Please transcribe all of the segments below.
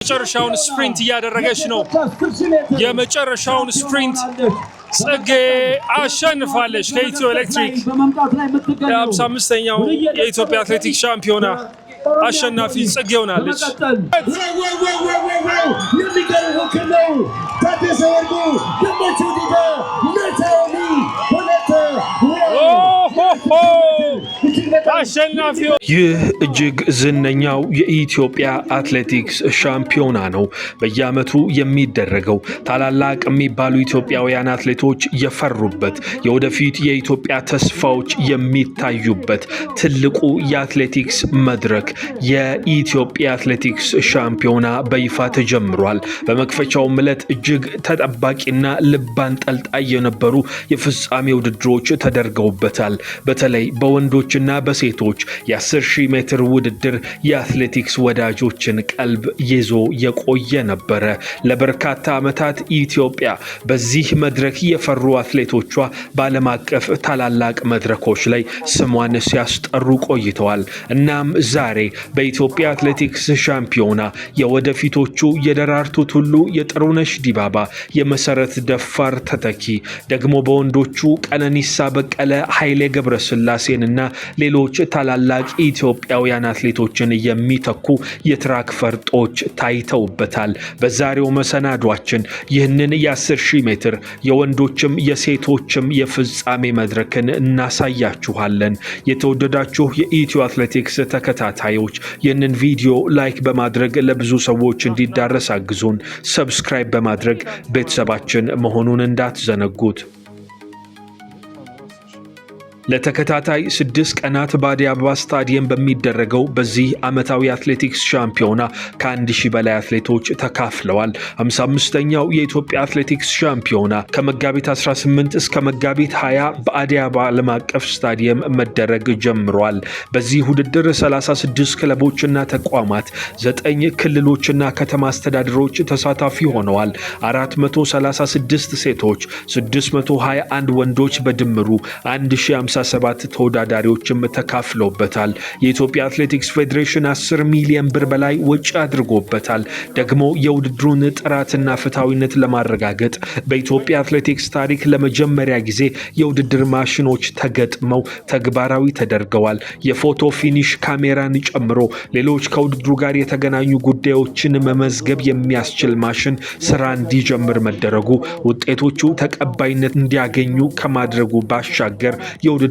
የመጨረሻውን ስፕሪንት እያደረገች ነው። የመጨረሻውን ስፕሪንት ጽጌ አሸንፋለች ከኢትዮ ኤሌክትሪክ። የ55ኛው የኢትዮጵያ አትሌቲክስ ሻምፒዮና አሸናፊ ጽጌ ሆናለች። ይህ እጅግ ዝነኛው የኢትዮጵያ አትሌቲክስ ሻምፒዮና ነው። በየዓመቱ የሚደረገው ታላላቅ የሚባሉ ኢትዮጵያውያን አትሌቶች የፈሩበት የወደፊት የኢትዮጵያ ተስፋዎች የሚታዩበት ትልቁ የአትሌቲክስ መድረክ የኢትዮጵያ አትሌቲክስ ሻምፒዮና በይፋ ተጀምሯል። በመክፈቻው ዕለት እጅግ ተጠባቂና ልብ አንጠልጣይ የነበሩ የፍጻሜ ውድድሮች ተደርገውበታል። በተለይ በወንዶችና በሴቶች የ10,000 ሜትር ውድድር የአትሌቲክስ ወዳጆችን ቀልብ ይዞ የቆየ ነበረ። ለበርካታ ዓመታት ኢትዮጵያ በዚህ መድረክ የፈሩ አትሌቶቿ በዓለም አቀፍ ታላላቅ መድረኮች ላይ ስሟን ሲያስጠሩ ቆይተዋል። እናም ዛሬ በኢትዮጵያ አትሌቲክስ ሻምፒዮና የወደፊቶቹ የደራርቱ ቱሉ፣ የጥሩነሽ ዲባባ፣ የመሰረት ደፋር ተተኪ ደግሞ በወንዶቹ ቀነኒሳ በቀለ፣ ኃይሌ ገብረስላሴንና ሌሎች ታላላቅ ኢትዮጵያውያን አትሌቶችን የሚተኩ የትራክ ፈርጦች ታይተውበታል። በዛሬው መሰናዷችን ይህንን የ10,000 ሜትር የወንዶችም የሴቶችም የፍጻሜ መድረክን እናሳያችኋለን። የተወደዳችሁ የኢትዮ አትሌቲክስ ተከታታዮች ይህንን ቪዲዮ ላይክ በማድረግ ለብዙ ሰዎች እንዲዳረስ አግዙን። ሰብስክራይብ በማድረግ ቤተሰባችን መሆኑን እንዳትዘነጉት። ለተከታታይ 6 ቀናት በአዲስ አበባ ስታዲየም በሚደረገው በዚህ ዓመታዊ አትሌቲክስ ሻምፒዮና ከ1000 በላይ አትሌቶች ተካፍለዋል። 55ኛው የኢትዮጵያ አትሌቲክስ ሻምፒዮና ከመጋቢት 18 እስከ መጋቢት 20 በአዲስ አበባ ዓለም አቀፍ ስታዲየም መደረግ ጀምሯል። በዚህ ውድድር 36 ክለቦችና ተቋማት፣ 9 ክልሎችና ከተማ አስተዳደሮች ተሳታፊ ሆነዋል። 436 ሴቶች፣ 621 ወንዶች በድምሩ 1057 ተወዳዳሪዎችም ተካፍለውበታል። የኢትዮጵያ አትሌቲክስ ፌዴሬሽን 10 ሚሊዮን ብር በላይ ወጪ አድርጎበታል። ደግሞ የውድድሩን ጥራትና ፍትሃዊነት ለማረጋገጥ በኢትዮጵያ አትሌቲክስ ታሪክ ለመጀመሪያ ጊዜ የውድድር ማሽኖች ተገጥመው ተግባራዊ ተደርገዋል። የፎቶ ፊኒሽ ካሜራን ጨምሮ ሌሎች ከውድድሩ ጋር የተገናኙ ጉዳዮችን መመዝገብ የሚያስችል ማሽን ስራ እንዲጀምር መደረጉ ውጤቶቹ ተቀባይነት እንዲያገኙ ከማድረጉ ባሻገር የውድድሩን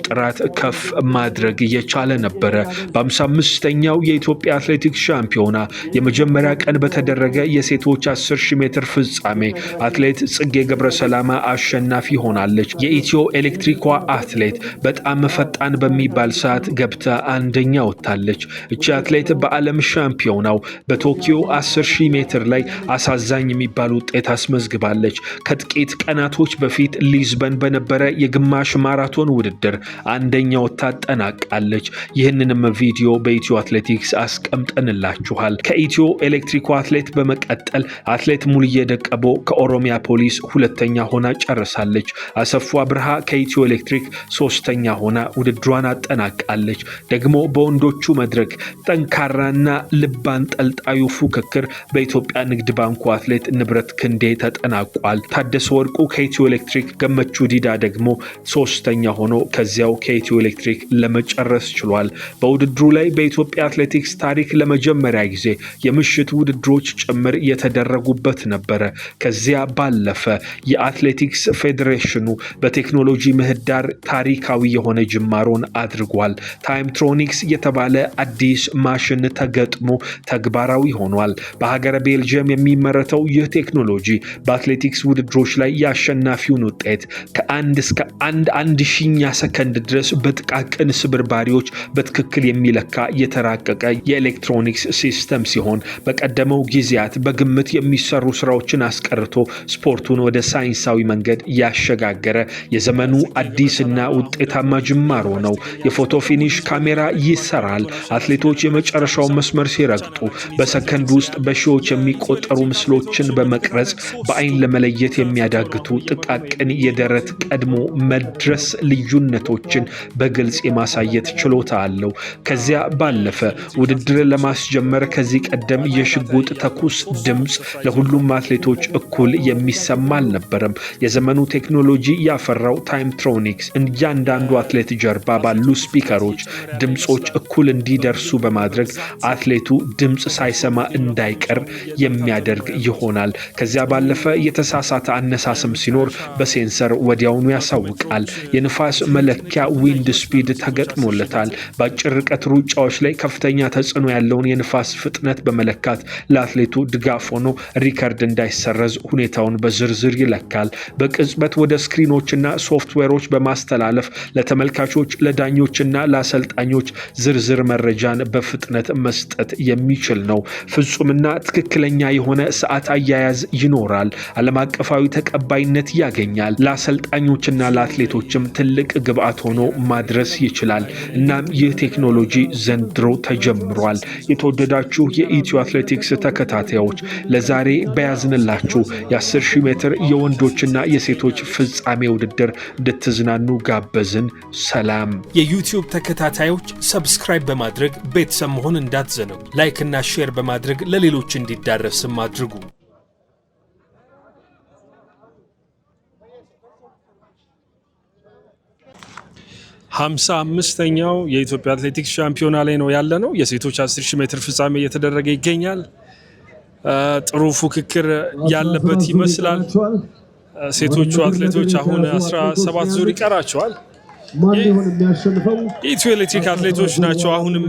ጥራት ከፍ ማድረግ የቻለ ነበረ። በ55ኛው የኢትዮጵያ አትሌቲክስ ሻምፒዮና የመጀመሪያ ቀን በተደረገ የሴቶች 10,000 ሜትር ፍጻሜ አትሌት ጽጌ ገብረሰላማ አሸናፊ ሆናለች። የኢትዮ ኤሌክትሪኳ አትሌት በጣም ፈጣን በሚባል ሰዓት ገብታ አንደኛ ወጥታለች። እቺ አትሌት በዓለም ሻምፒዮናው በቶኪዮ 10,000 ሜትር ላይ አሳዛኝ የሚባል ውጤት አስመዝግባለች። ከጥቂት ቀናቶች በፊት ሊዝበን በነበረ የግማሽ ማራቶን ውድድር አንደኛ ወጥታ አጠናቃለች። ይህንንም ቪዲዮ በኢትዮ አትሌቲክስ አስቀምጠንላችኋል። ከኢትዮ ኤሌክትሪክ አትሌት በመቀጠል አትሌት ሙልዬ ደቀቦ ከኦሮሚያ ፖሊስ ሁለተኛ ሆና ጨርሳለች። አሰፉ አብርሃ ከኢትዮ ኤሌክትሪክ ሶስተኛ ሆና ውድድሯን አጠናቃለች። ደግሞ በወንዶቹ መድረክ ጠንካራና ልብ አንጠልጣዩ ፉክክር በኢትዮጵያ ንግድ ባንኩ አትሌት ንብረት ክንዴ ተጠናቋል። ታደሰ ወርቁ ከኢትዮ ኤሌክትሪክ፣ ገመቹ ዲዳ ደግሞ ሶስተኛ ሆኖ ከዚያው ከኢትዮ ኤሌክትሪክ ለመጨረስ ችሏል። በውድድሩ ላይ በኢትዮጵያ አትሌቲክስ ታሪክ ለመጀመሪያ ጊዜ የምሽት ውድድሮች ጭምር የተደረጉበት ነበረ። ከዚያ ባለፈ የአትሌቲክስ ፌዴሬሽኑ በቴክኖሎጂ ምህዳር ታሪካዊ የሆነ ጅማሮን አድርጓል። ታይምትሮኒክስ የተባለ አዲስ ማሽን ተገጥሞ ተግባራዊ ሆኗል። በሀገረ ቤልጅየም የሚመረተው ይህ ቴክኖሎጂ በአትሌቲክስ ውድድሮች ላይ የአሸናፊውን ውጤት ከ1 እስከ 1/1000ኛ ሰከንድ ድረስ በጥቃቅን ስብርባሪዎች በትክክል የሚለካ የተራቀቀ የኤሌክትሮኒክስ ሲስተም ሲሆን በቀደመው ጊዜያት በግምት የሚሰሩ ስራዎችን አስቀርቶ ስፖርቱን ወደ ሳይንሳዊ መንገድ ያሸጋገረ የዘመኑ አዲስና ውጤታማ ጅማሮ ነው። የፎቶ ፊኒሽ ካሜራ ይሰራል። አትሌቶች የመጨረሻውን መስመር ሲረግጡ በሰከንድ ውስጥ በሺዎች የሚቆጠሩ ምስሎችን በመቅረጽ በአይን ለመለየት የሚያዳግቱ ጥቃቅን የደረት ቀድሞ መድረስ ልዩነቶችን በግልጽ የማሳየት ችሎታ አለው። ከዚያ ባለፈ ውድድር ለማስጀመር ከዚህ ቀደም የሽጉጥ ተኩስ ድምፅ ለሁሉም አትሌቶች እኩል የሚሰማ አልነበረም። የዘመኑ ቴክኖሎጂ ያፈራው ታይምትሮኒክስ እያንዳንዱ አትሌት ጀርባ ባሉ ስፒከሮች ድምፆች እኩል እንዲደርሱ በማድረግ አትሌቱ ድምፅ ሳይሰማ እንዳይቀር የሚያደርግ ይሆናል። ከዚያ ባለፈ የተሳሳተ አነሳስም ሲኖር በሴንሰር ወዲያውኑ ያሳውቃል። የንፋስ መለኪያ ዊንድ ስፒድ ተገጥሞለታል። በአጭር ርቀት ሩጫዎች ላይ ከፍተኛ ተጽዕኖ ያለውን የንፋስ ፍጥነት በመለካት ለአትሌቱ ድጋፍ ሆኖ ሪከርድ እንዳይሰረዝ ሁኔታውን በዝርዝር ይለካል። በቅጽበት ወደ ስክሪኖችና ሶፍትዌሮች በማስተላለፍ ለተመልካቾች፣ ለዳኞችና ለአሰልጣኞች ዝርዝር መረጃን በፍጥነት መስጠት የሚችል ነው። ፍጹምና ትክክለኛ የሆነ ሰዓት አያያዝ ይኖራል። ዓለም አቀፋዊ ተቀባይነት ያገኛል። ለአሰልጣኞችና ለአትሌቶችም ትልቅ ግብዓት ሆኖ ማድረስ ይችላል። እናም ይህ ቴክኖሎጂ ዘንድሮ ተጀምሯል። የተወደዳችሁ የኢትዮ አትሌቲክስ ተከታታዮች ለዛሬ በያዝንላችሁ የ10,000 ሜትር የወንዶችና የሴቶች ፍጻሜ ውድድር እንድትዝናኑ ጋበዝን። ሰላም። የዩቲዩብ ተከታታዮች ሰብስክራይብ በማድረግ ቤተሰብ መሆን እንዳትዘነጉ። ላይክ እና ሼር በማድረግ ለሌሎች እንዲዳረስም አድርጉ። 55ኛው የኢትዮጵያ አትሌቲክስ ሻምፒዮና ላይ ነው ያለነው። የሴቶች 10,000 ሜትር ፍጻሜ እየተደረገ ይገኛል። ጥሩ ፉክክር ያለበት ይመስላል። ሴቶቹ አትሌቶች አሁን 17 ዙር ይቀራቸዋል። የኢትዮ ኤሌክትሪክ አትሌቶች ናቸው አሁንም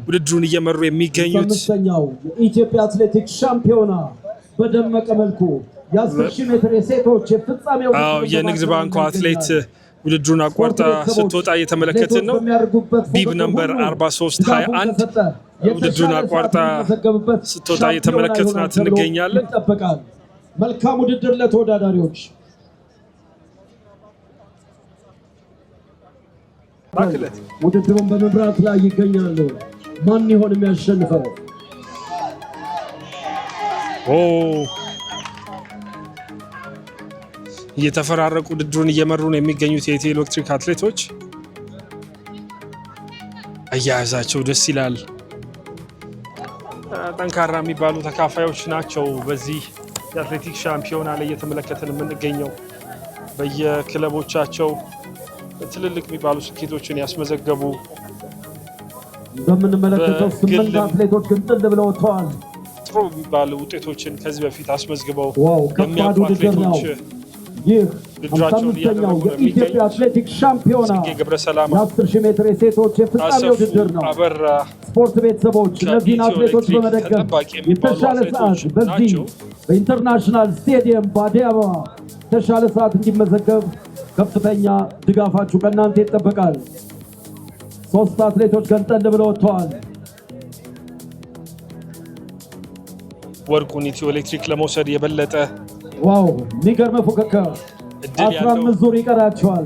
ውድድሩን እየመሩ የሚገኙት። የኢትዮጵያ አትሌቲክስ ሻምፒዮና በደመቀ መልኩ የ10,000 ሜትር የሴቶች የፍጻሜው የንግድ ባንኩ አትሌት ውድድሩን አቋርጣ ስትወጣ እየተመለከትን ነው። ቢብ ነምበር 4321 ውድድሩን አቋርጣ ስትወጣ እየተመለከትናት እንገኛለን። መልካም ውድድር ለተወዳዳሪዎች። ውድድሩን በመምራት ላይ ይገኛሉ። ማን ይሆን የሚያሸንፈው? እየተፈራረቁ ውድድሩን እየመሩ ነው የሚገኙት የኢትዮ ኤሌክትሪክ አትሌቶች። አያያዛቸው ደስ ይላል። ጠንካራ የሚባሉ ተካፋዮች ናቸው። በዚህ የአትሌቲክስ ሻምፒዮና ላይ እየተመለከትን የምንገኘው በየክለቦቻቸው ትልልቅ የሚባሉ ስኬቶችን ያስመዘገቡ እንደምንመለከተው 8 አትሌቶች ግንጥል ብለው ወጥተዋል። ጥሩ የሚባሉ ውጤቶችን ከዚህ በፊት አስመዝግበው የሚያውቁ አትሌቶች ይህ 55ኛው የኢትዮጵያ አትሌቲክስ ሻምፒዮና የ10,000 ሜትር የሴቶች የፍጻሜ ውድድር ነው። ስፖርት ቤተሰቦች እነዚህን አትሌቶች በመደገፍ የተሻለ ሰዓት በዚህ በኢንተርናሽናል ስቴዲየም በአዲስ አበባ የተሻለ ሰዓት እንዲመዘገብ ከፍተኛ ድጋፋችሁ ከእናንተ ይጠበቃል። 3 አትሌቶች ገንጠል ብለው ወጥተዋል። ወርቁን ኢትዮ ኤሌክትሪክ ለመውሰድ የበለጠ የሚገርም ፉክክር 15 ዙር ይቀራቸዋል።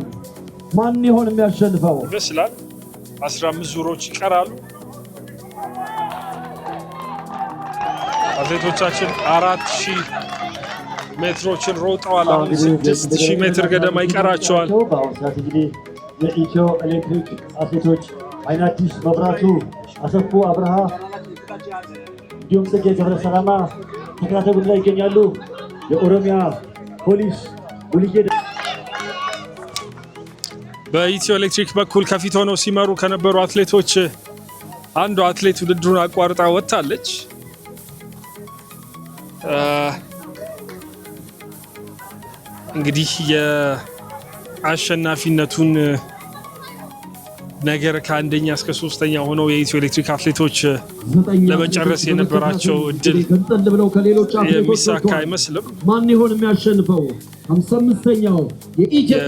ማን ይሆን የሚያሸንፈው? ይመስላል 15 ዙሮች ይቀራሉ። አትሌቶቻችን 4,000 ሜትሮችን ሮጠዋል። አሁን 6,000 ሜትር ገደማ ይቀራቸዋል። የኢትዮ ኤሌክትሪክ አትሌቶች አይናዲስ መብራቱ፣ አሰፉ አብርሃ እንዲሁም ጽጌ ገብረ ሰላማ ተከታታይ ላይ ይገኛሉ። የኦሮሚያ ፖሊስ ጉልዬ በኢትዮ ኤሌክትሪክ በኩል ከፊት ሆነው ሲመሩ ከነበሩ አትሌቶች አንዱ አትሌት ውድድሩን አቋርጣ ወጥታለች። እንግዲህ የአሸናፊነቱን ነገር ከአንደኛ እስከ 3ኛ ሆነው የኢትዮ ኤሌክትሪክ አትሌቶች ለመጨረስ የነበራቸው እድል የሚሳካ አይመስልም። ማን ይሆን የሚያሸንፈው? 55ኛው የኢትዮ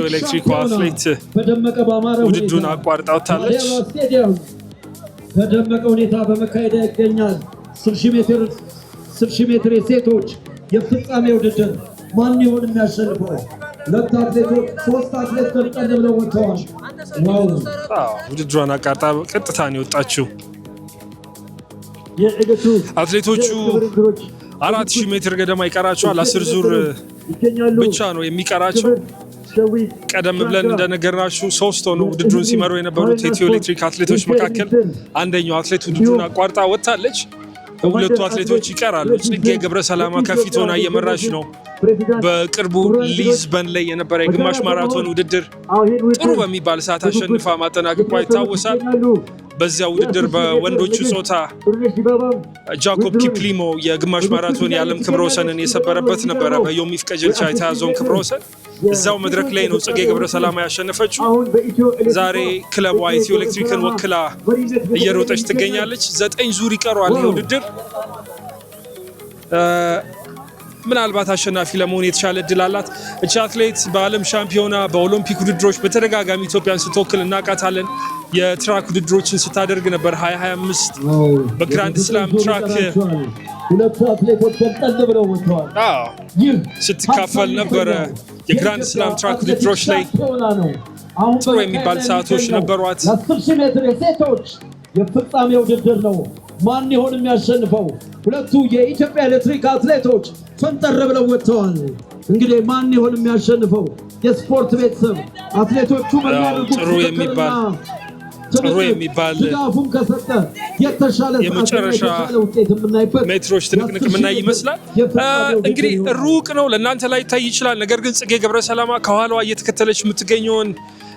ኤሌክትሪክ አትሌት በደመቀ ባማረ ውድድሩን አቋርጣ ወጥታለች። በደመቀ ሁኔታ በመካሄድ ይገኛል። 10,000 ሜትር የሴቶች የፍጻሜ ውድድር ማን ይሆን የሚያሸንፈው? 2 አትሌቶች 3 አትሌት ገንጠል ብለው ወጥተዋል። ውድድሯን አቋርጣ ቀጥታ ነው የወጣችው። አትሌቶቹ 4,000 ሜትር ገደማ ይቀራቸዋል። 10 ዙር ብቻ ነው የሚቀራቸው። ቀደም ብለን እንደነገርናችሁ 3 ሆነው ውድድሩን ሲመሩ የነበሩት ኢትዮ ኤሌክትሪክ አትሌቶች መካከል አንደኛው አትሌት ውድድሩን አቋርጣ ወጥታለች። ሁለቱ አትሌቶች ይቀራሉ። ጽጌ ገብረሰላማ ከፊት ሆና እየመራች ነው። በቅርቡ ሊዝበን ላይ የነበረ የግማሽ ማራቶን ውድድር ጥሩ በሚባል ሰዓት አሸንፋ ማጠናቀቋ ይታወሳል። በዚያ ውድድር በወንዶቹ ጾታ ጃኮብ ኪፕሊሞ የግማሽ ማራቶን የዓለም ክብረ ወሰንን የሰበረበት ነበረ። በዮሚፍ ቀጀልቻ የተያዘውን ክብረ ወሰን እዛው መድረክ ላይ ነው ጽጌ ገብረሰላማ ያሸነፈችው። ዛሬ ክለቧ ኢትዮ ኤሌክትሪክን ወክላ እየሮጠች ትገኛለች። 9 ዙር ይቀሯል ይህ ውድድር። ምናልባት አሸናፊ ለመሆን የተሻለ እድል አላት። እቺ አትሌት በዓለም ሻምፒዮና በኦሎምፒክ ውድድሮች በተደጋጋሚ ኢትዮጵያን ስትወክል እናውቃታለን። የትራክ ውድድሮችን ስታደርግ ነበር። 2025 በግራንድ ስላም ትራክ ሁለቱ አትሌቶች ቀጥ ብለው ወጥተዋል። ስትካፈል ነበረ። የግራንድ ስላም ትራክ ውድድሮች ላይ ጥሩ የሚባል ሰዓቶች ነበሯት። 10,000 ሜትር የሴቶች የፍጻሜ ውድድር ነው። ማን ይሆን የሚያሸንፈው? ሁለቱ የኢትዮጵያ ኤሌክትሪክ አትሌቶች ፈንጠር ብለው ወጥተዋል። እንግዲህ ማን ይሆን የሚያሸንፈው? የስፖርት ቤተሰብ አትሌቶቹ ጥሩ የሚባል ድጋፉን ከሰጠ የተሻለ የመጨረሻ ውጤት የምናይበት ሜትሮች ትንቅንቅ የምናይ ይመስላል። እንግዲህ ሩቅ ነው ለእናንተ ላይ ይታይ ይችላል። ነገር ግን ጽጌ ገብረሰላማ ከኋላዋ እየተከተለች የምትገኘውን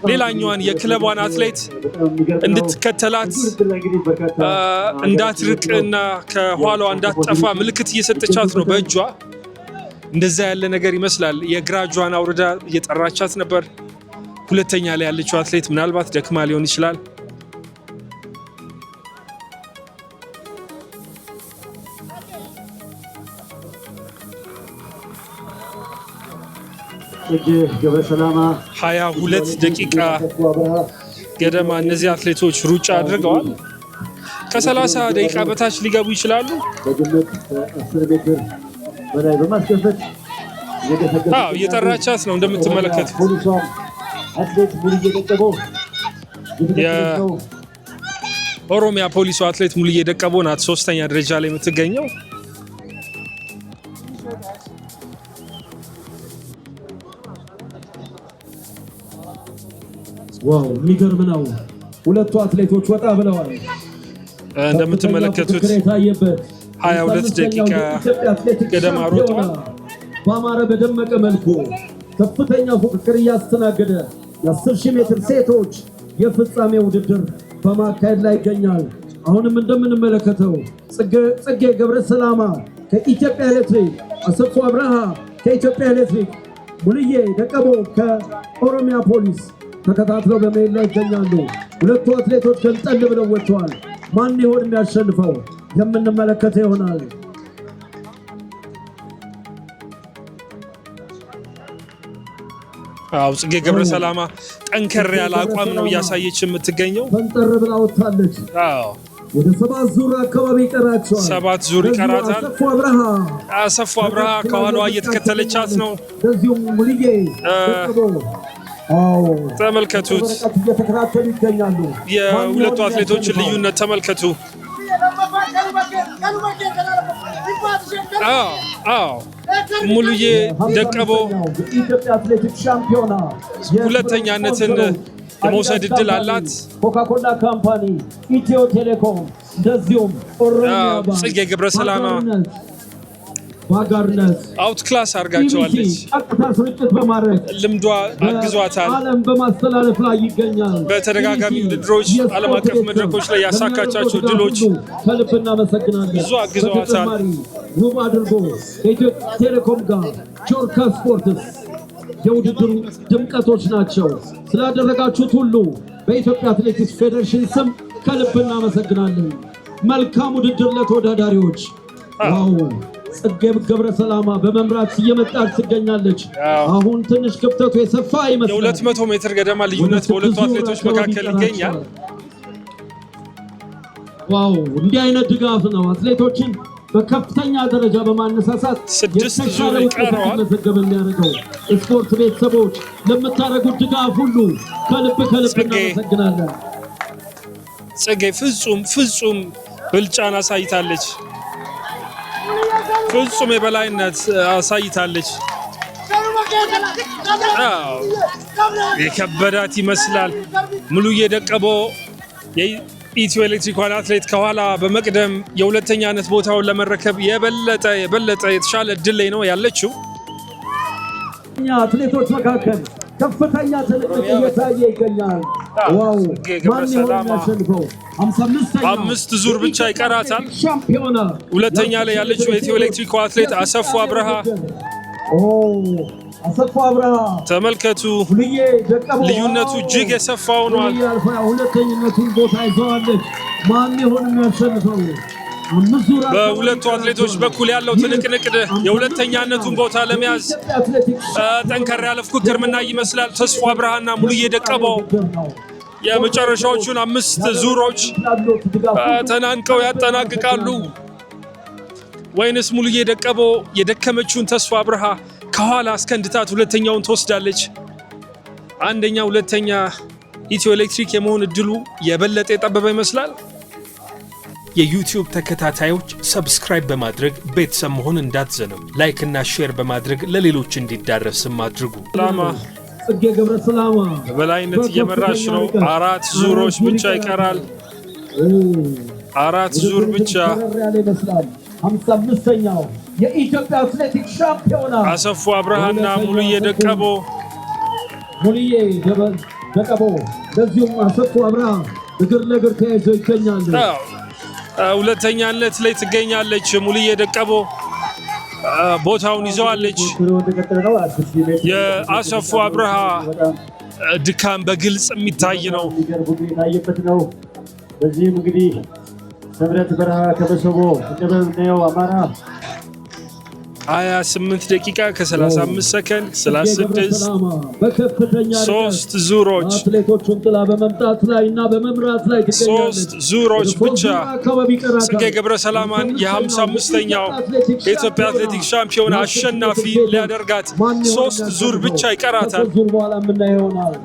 ሌላኛዋን የክለቧን አትሌት እንድትከተላት እንዳትርቅና ከኋላዋ እንዳትጠፋ ምልክት እየሰጠቻት ነው በእጇ። እንደዛ ያለ ነገር ይመስላል። የግራ እጇን አውርዳ እየጠራቻት ነበር። ሁለተኛ ላይ ያለችው አትሌት ምናልባት ደክማ ሊሆን ይችላል። ጽጌ ገብረሰላማ 22 ደቂቃ ገደማ እነዚህ አትሌቶች ሩጫ አድርገዋል። ከ30 ደቂቃ በታች ሊገቡ ይችላሉ። በግምት 10 ሜትር በላይ በማስከፈት እየጠራቻት ነው እንደምትመለከቱት። አትሌት ሙሉዬ ደቀበው የኦሮሚያ ፖሊሱ አትሌት ሙሉዬ ደቀበው ናት 3ኛ ደረጃ ላይ የምትገኘው። ዋው የሚገርም ነው። ሁለቱ አትሌቶች ወጣ ብለዋል። እንደምትመለከቱት 22 ደቂቃ ገደማ ሮጠዋል። በአማረ በደመቀ መልኩ ከፍተኛ ፉክክር እያስተናገደ የ10,000 ሜትር ሴቶች የፍጻሜ ውድድር በማካሄድ ላይ ይገኛል። አሁንም እንደምንመለከተው ጽጌ ገብረሰላማ ከኢትዮጵያ ኤሌክትሪክ፣ አሰፉ አብርሃ ከኢትዮጵያ ኤሌክትሪክ፣ ሙሉዬ ደቀቦ ከኦሮሚያ ፖሊስ ተከታትለው በመሄድ ላይ ይገኛሉ። ሁለቱ አትሌቶች ገልጠል ብለው ወጥተዋል። ማን ይሆን የሚያሸንፈው የምንመለከተው ይሆናል። ጽጌ ገብረሰላማ ጠንከር ያለ አቋም ነው እያሳየች የምትገኘው። ፈንጠር ብላ ወጥታለች። ወደ 7 ዙር አካባቢ ይቀራቸዋል። 7 ዙር ይቀራታል። አሰፉ አብርሃ ከኋላዋ እየተከተለቻት ነው። እንደዚሁም ሙሉዬ ተመልከቱት። እየተከታተሉ ይገኛሉ። የሁለቱ አትሌቶችን ልዩነት ተመልከቱ። ሙሉዬ ደቀቦ ሁለተኛነትን የመውሰድ እድል አላት። ኮካኮላ ካምፓኒ፣ ኢትዮ ቴሌኮም እንደዚሁም ጽጌ ገብረሰላማ ባጋርነት አውት ክላስ አድርጋቸዋለች። ቀጥታ ስርጭት በማድረግ ልምዷ አግዟታል። ዓለም በማስተላለፍ ላይ ይገኛል። በተደጋጋሚ ውድድሮች ዓለም አቀፍ መድረኮች ላይ ያሳካቻቸው ድሎች ከልብ እናመሰግናለን። ብዙ አግዘዋታል። ውብ አድርጎ ከኢትዮ ቴሌኮም ጋር ጆርካ ስፖርትስ የውድድሩ ድምቀቶች ናቸው። ስላደረጋችሁት ሁሉ በኢትዮጵያ አትሌቲክስ ፌዴሬሽን ስም ከልብ እናመሰግናለን። መልካም ውድድር ለተወዳዳሪዎች። ዋው ጽጌ ገብረሰላማ በመምራት እየመጣች ትገኛለች። አሁን ትንሽ ክፍተቱ የሰፋ ይመስላል። የ200 ሜትር ገደማ ልዩነት በሁለቱ አትሌቶች መካከል ይገኛል። ዋው እንዲህ አይነት ድጋፍ ነው አትሌቶችን በከፍተኛ ደረጃ በማነሳሳት 6 ዙር ይቀረዋል። መዘገብ የሚያደርገው ስፖርት ቤተሰቦች ለምታደርጉት ድጋፍ ሁሉ ከልብ እናመሰግናለን። ጽጌ ፍጹም ብልጫን አሳይታለች። ፍጹም የበላይነት አሳይታለች። የከበዳት ይመስላል። ሙሉዬ ደቀቦ የኢትዮ ኤሌክትሪክ አትሌት ከኋላ በመቅደም የሁለተኛነት ቦታውን ለመረከብ የበለጠ የተሻለ እድል ላይ ነው ያለችው። አትሌቶች መካከል ከፍተኛ ትንቅንቅ እየታየ ይገኛል። ዋው ማን ይሆን የሚያሸንፈው? 5 ዙር ብቻ ይቀራታል። ሁለተኛ ላይ ያለችው የኢትዮ ኤሌክትሪክ አትሌት አሰፉ አብርሃ። አሰፉ አብርሃ ተመልከቱ፣ ልዩነቱ እጅግ የሰፋ ሆኗል። ሁለተኝነቱን ቦታ ይዘዋለች። ማን ይሆን የሚያሸንፈው? በሁለቱ አትሌቶች በኩል ያለው ትንቅንቅ የሁለተኛነቱን ቦታ ለመያዝ ጠንከር ያለ ፉክክር ምናይ ይመስላል። ተስፋ አብርሃና ሙሉዬ ደቀቦ የመጨረሻዎቹን 5 ዙሮች ተናንቀው ያጠናቅቃሉ ወይንስ ሙሉዬ ደቀቦ የደከመችውን ተስፋ አብርሃ ከኋላ አስከንድታት ሁለተኛውን ትወስዳለች? አንደኛ ሁለተኛ ኢትዮ ኤሌክትሪክ የመሆን እድሉ የበለጠ የጠበበ ይመስላል። የዩቲዩብ ተከታታዮች ሰብስክራይብ በማድረግ ቤተሰብ መሆን እንዳትዘነጉ። ላይክ እና ሼር በማድረግ ለሌሎች እንዲዳረስም አድርጉ። ጽጌ ገብረሰላማ በላይነት እየመራች ነው። 4 ዙሮች ብቻ ይቀራል። 4 ዙር ብቻ። 55ኛው የኢትዮጵያ አትሌቲክስ ሻምፒዮና አሰፉ አብርሃና ሙሉዬ ደቀቦ። ሙሉዬ ደቀቦ ለዚሁም አሰፉ አብርሃ እግር ለእግር ተያይዘው ይገኛሉ። ሁለተኛነት ላይ ትገኛለች። ሙሉዬ ደቀቦ ቦታውን ይዘዋለች። የአሰፉ አብርሃ ድካም በግልጽ የሚታይ ነው። በዚህም እንግዲህ ሰምረት በረሃ ከበሰቦ እንደምናየው አማራ 28 ደቂቃ ከ35 ሰከንድ 36 3 ዙሮች አትሌቶቹን ጥላ በመምጣት ላይ እና በመምራት ላይ ትገኛለች። 3 ዙሮች ብቻ ጽጌ ገብረሰላማን የ55ኛው የኢትዮጵያ አትሌቲክስ ሻምፒዮና አሸናፊ ሊያደርጋት 3 ዙር ብቻ ይቀራታል። ዙር በኋላ የምናየው ይሆናል።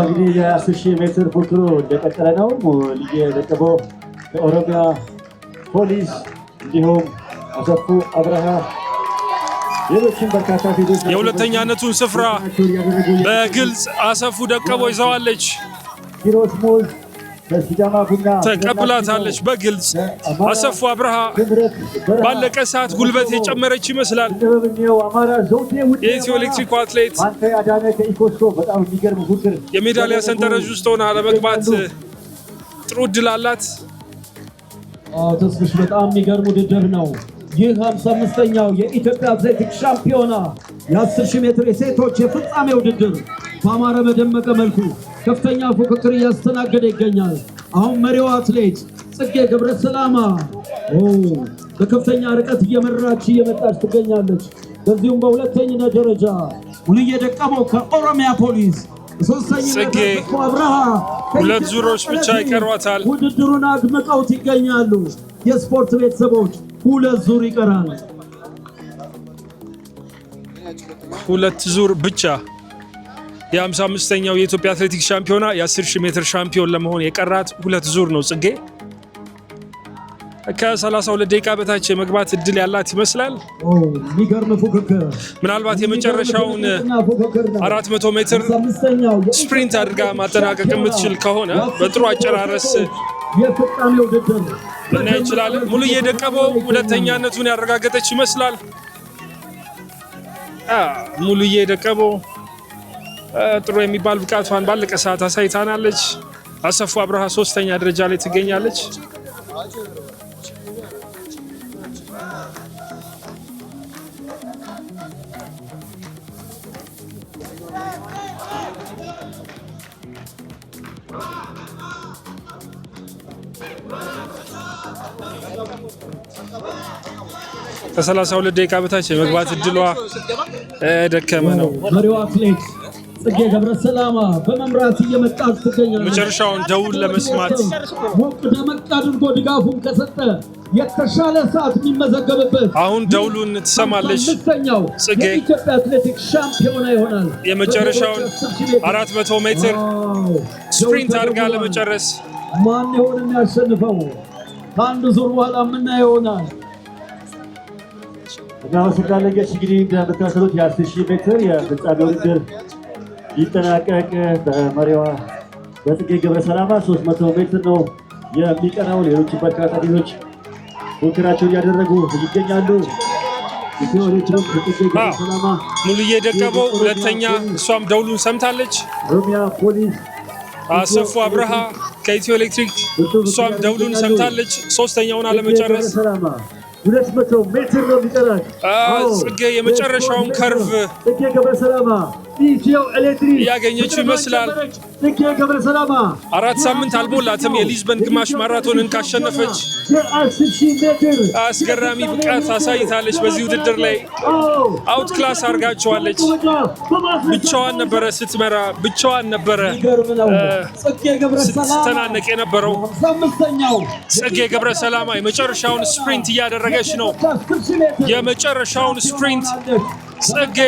እንግዲህ የ10,000 ሜትር ፉክክሩ እንደቀጠለ ነው። ሙሉዬ ደቀቦ ከኦሮሚያ ፖሊስ እንዲሁም አሰፉ አብርሃ ሌሎችም በርካታ ፊቶች የሁለተኛነቱን ስፍራ በግልጽ አሰፉ ደቀቦ ይዘዋለች። ኪሮስ ሙዝ በሲዳማ ቡና ተቀብላታለች በግልጽ። አሰፉ አብርሃ ባለቀ ሰዓት ጉልበት የጨመረች ይመስላል። የኢትዮ ኤሌክትሪክ አትሌት የሜዳሊያ ሰንጠረዥ ውስጥ ሆና ለመግባት ጥሩ እድል አላት። ተስፍሽ በጣም የሚገርም ውድድር ነው። ይህ 55ኛው የኢትዮጵያ አትሌቲክስ ሻምፒዮና የ10,000 ሜትር የሴቶች የፍጻሜ ውድድር በአማረ በደመቀ መልኩ ከፍተኛ ፉክክር እያስተናገደ ይገኛል። አሁን መሪዋ አትሌት ጽጌ ገብረሰላማ በከፍተኛ ርቀት እየመራች እየመጣች ትገኛለች። በዚሁም በሁለተኝነት ደረጃ ሙሉዬ ደቀቦ ከኦሮሚያ ፖሊስ፣ ሶስተኛው አብርሃ 2 ዙሮች ብቻ ይቀሯታል። ውድድሩን አድምቀውት ይገኛሉ። የስፖርት ቤተሰቦች 2 ዙር ይቀራል። 2 ዙር ብቻ የ55ኛው የኢትዮጵያ አትሌቲክስ ሻምፒዮና የ10,000 ሜትር ሻምፒዮን ለመሆን የቀራት 2 ዙር ነው። ጽጌ ከ32 ደቂቃ በታች የመግባት እድል ያላት ይመስላል። የሚገርም ፉክክር። ምናልባት የመጨረሻውን 400 ሜትር ስፕሪንት አድርጋ ማጠናቀቅ የምትችል ከሆነ በጥሩ አጨራረስ የፍጻሜው ውድድር ልናይ እንችላለን። ሙሉዬ ደቀቦ ሁለተኛነቱን ያረጋገጠች ይመስላል። ሙሉዬ ደቀቦ ጥሩ የሚባል ብቃቷን ባለቀ ሰዓት አሳይታናለች። አሰፉ አብርሃ 3ኛ ደረጃ ላይ ትገኛለች። ከ32 ደቂቃ በታች የመግባት እድሏ ደከመ ነው። መሪዋ አትሌት ጽጌ ገብረሰላማ በመምራት እየመጣች ትገኛለች። መጨረሻውን ደውል ለመስማት ሞቅ ደመቅ አድርጎ ድጋፉን ከሰጠ የተሻለ ሰዓት የሚመዘገብበት አሁን ደውሉን ትሰማለች። ጽጌ የኢትዮጵያ አትሌቲክስ ሻምፒዮና ይሆናል። የመጨረሻውን 400 ሜትር ስፕሪንት አድርጋ ለመጨረስ ማን ይሆን የሚያሸንፈው? ከአንድ ዙር በኋላ የምናየው ይሆናል። እናመሰግናለን። እንግዲህ እንደምታሰሉት የ10,000 ሜትር የፍጻሜ ውድድር ሊጠናቀቅ በመሪዋ በጽጌ ገብረሰላማ 300 ሜትር ነው የሚቀረው። ሌሎች በርካታ ሌሎች ፉክክራቸውን እያደረጉ ይገኛሉ። ሙሉዬ ደቀበው ሁለተኛ፣ እሷም ደውሉን ሰምታለች። ኦሮሚያ ፖሊስ አሰፉ አብርሃ ከኢትዮ ኤሌክትሪክ እሷም ደውሉን ሰምታለች። ሶስተኛውን አለመጨረስ 200 ሜትር ነው የሚቀራት። ጽጌ የመጨረሻውን ከርቭ ጽጌ ገብረሰላማ ኢትዮ ኤሌክትሪክ ያገኘችው ይመስላል። ጽጌ ገብረሰላማ 4 ሳምንት አልሞላትም የሊዝበን ግማሽ ማራቶንን ካሸነፈች። የ10,000 ሜትር አስገራሚ ብቃት አሳይታለች። በዚህ ውድድር ላይ አውት ክላስ አድርጋቸዋለች። ብቻዋን ነበረ ስትመራ፣ ብቻዋን ነበረ ስትተናነቅ የነበረው። ጽጌ ገብረሰላማ የመጨረሻውን ስፕሪንት እያደረገች ነው። የመጨረሻውን ስፕሪንት ጽጌ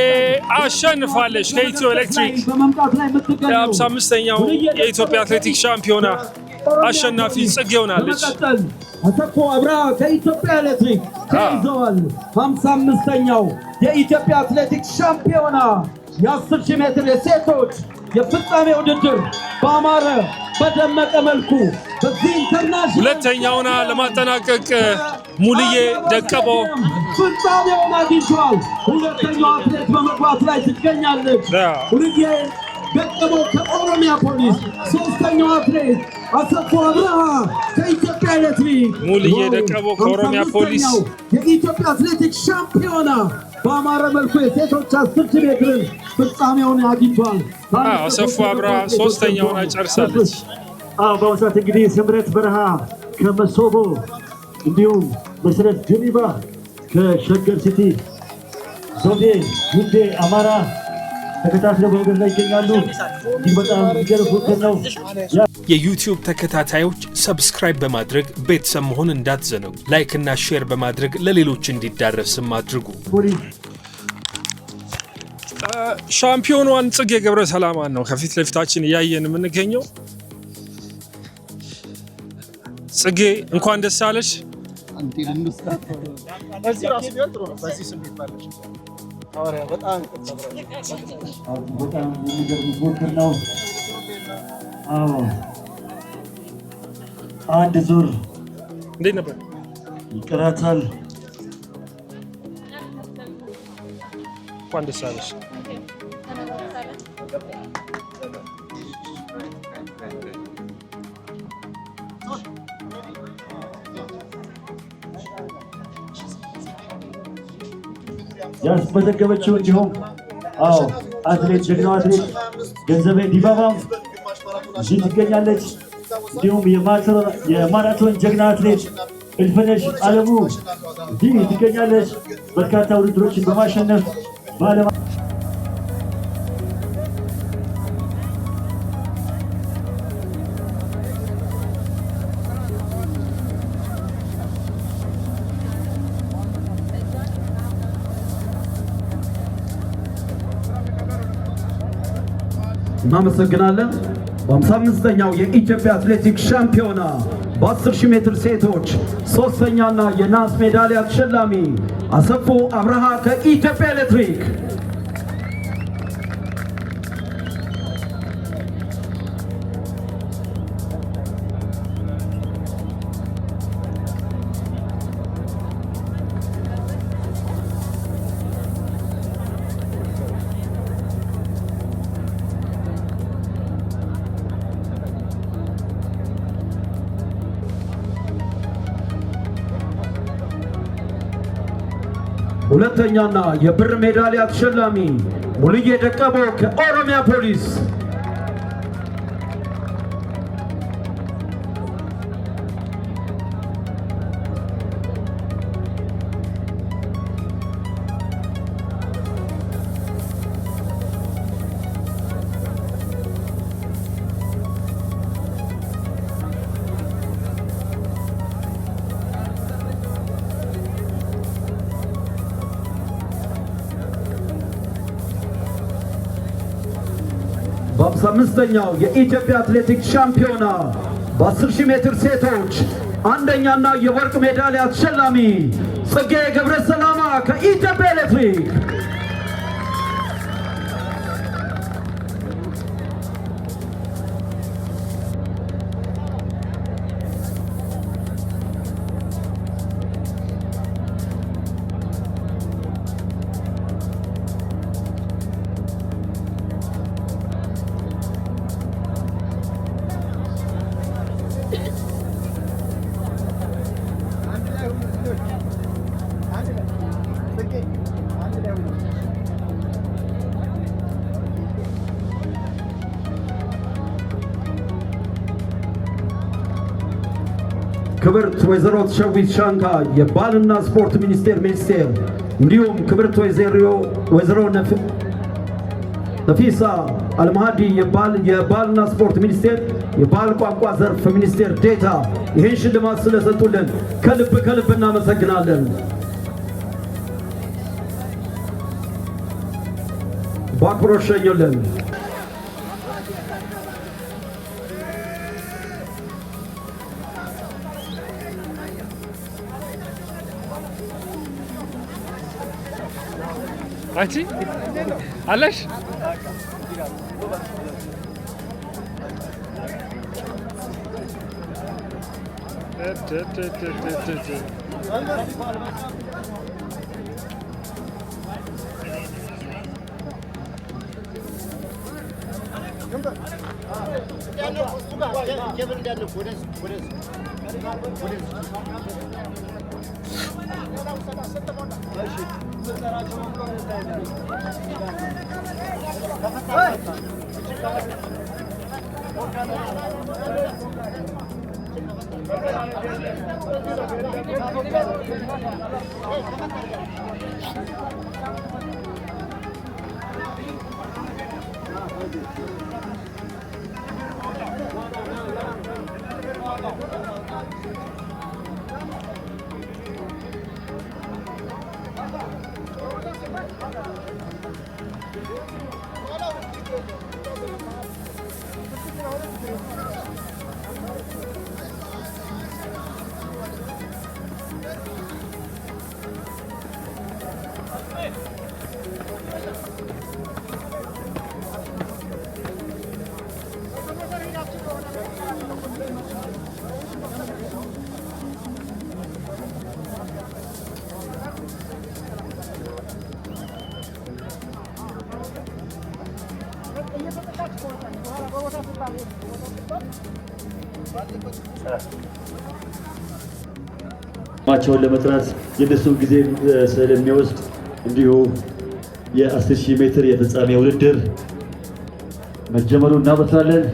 አሸንፋለች ከኢትዮ ኤሌክትሪክ። የ55ኛው የኢትዮጵያ አትሌቲክስ ሻምፒዮና አሸናፊ ጽጌ ሆናለች። አሰፉ አብርሃ ከኢትዮጵያ ኤሌክትሪክ ተይዘዋል። 55ኛው የኢትዮጵያ አትሌቲክስ ሻምፒዮና የ10,000 ሜትር የሴቶች የፍጻሜ ውድድር በአማረ በደመቀ መልኩ በዚህ ኢንተርናሽናል ሁለተኛውና ለማጠናቀቅ ሙሉዬ ደቀቦ ፍጻሜውን አግኝቷል። ሁለተኛው አትሌት በመግባት ላይ ትገኛለች። ሙሉዬ ደቀቦ ከኦሮሚያ ፖሊስ፣ ሶስተኛው አትሌት አሰፉ አብርሃ ከኢትዮጵያ ኤሌክትሪክ። ሙሉዬ ደቀቦ ከኦሮሚያ ፖሊስ የኢትዮጵያ አትሌቲክስ ሻምፒዮና በአማረ መልኩ የሴቶች 10,000 ሜትር ፍጻሜውን አግኝቷል። አሰፉ አብርሃ ሶስተኛውን ጨርሳለች። በአሁኑ ሰዓት እንግዲህ ስምረት በረሃ ከመሶቦ እንዲሁም መሰረት ጀኒባ ከሸገር ሲቲ፣ ዞዴ ጉዴ አማራ ተከታትለው በመውደድ ላይ ይገኛሉ። ይህ በጣም የሚገርም ፉክክር ነው። የዩቲዩብ ተከታታዮች ሰብስክራይብ በማድረግ ቤተሰብ መሆን እንዳትዘነጉ። ላይክ እና ሼር በማድረግ ለሌሎች እንዲዳረስም አድርጉ። ሻምፒዮኗን ጽጌ ገብረሰላማን ነው ከፊት ለፊታችን እያየን የምንገኘው። ጽጌ እንኳን ደስ አለሽ። በጣም የሚገርም ፉክክር ነው። አንድ ዙር እንዴት ነበር? ይቀራታል። እንኳን ደስ አለሽ። ያስመዘገበችው እንዲሁም አትሌት ጀግናው አትሌት ገንዘቤ ዲባባም እዚህ ትገኛለች። እንዲሁም የማራቶን ጀግና አትሌት እልፍነሽ አለሙ እዚህ ትገኛለች። በርካታ ውድድሮችን በማሸነፍ በዓለም እናመሰግናለን። በ55ኛው የኢትዮጵያ አትሌቲክስ ሻምፒዮና በ10,000 ሜትር ሴቶች ሶስተኛና የናስ ሜዳሊያ ተሸላሚ አሰፉ አብርሃ ከኢትዮጵያ ኤሌክትሪክ። ሁለተኛና የብር ሜዳሊያ ተሸላሚ ሙሉዬ ደቀቦ ከኦሮሚያ ፖሊስ። በ55ኛው የኢትዮጵያ አትሌቲክስ ሻምፒዮና በ10,000 ሜትር ሴቶች አንደኛና የወርቅ ሜዳሊያ ተሸላሚ ጽጌ ገብረ ሰላማ ከኢትዮጵያ ኤሌክትሪክ ክብርት ወይዘሮ ሸዊት ሻንካ የባህልና ስፖርት ሚኒስቴር እንዲሁም ክብርት ወይዘሮ ነፊሳ አልማሃዲ የባህልና ስፖርት ሚኒስቴር የባህል ቋንቋ ዘርፍ ሚኒስቴር ዴታ ይህን ሽልማት ስለሰጡልን ከልብ እናመሰግናለን። በአክብሮት ሸኙልን። አንቺ አለሽ ማቸውን ለመጥራት የነሱን ጊዜ ስለሚወስድ እንዲሁ የ10,000 ሜትር የፍጻሜ ውድድር መጀመሩ እናበስራለን።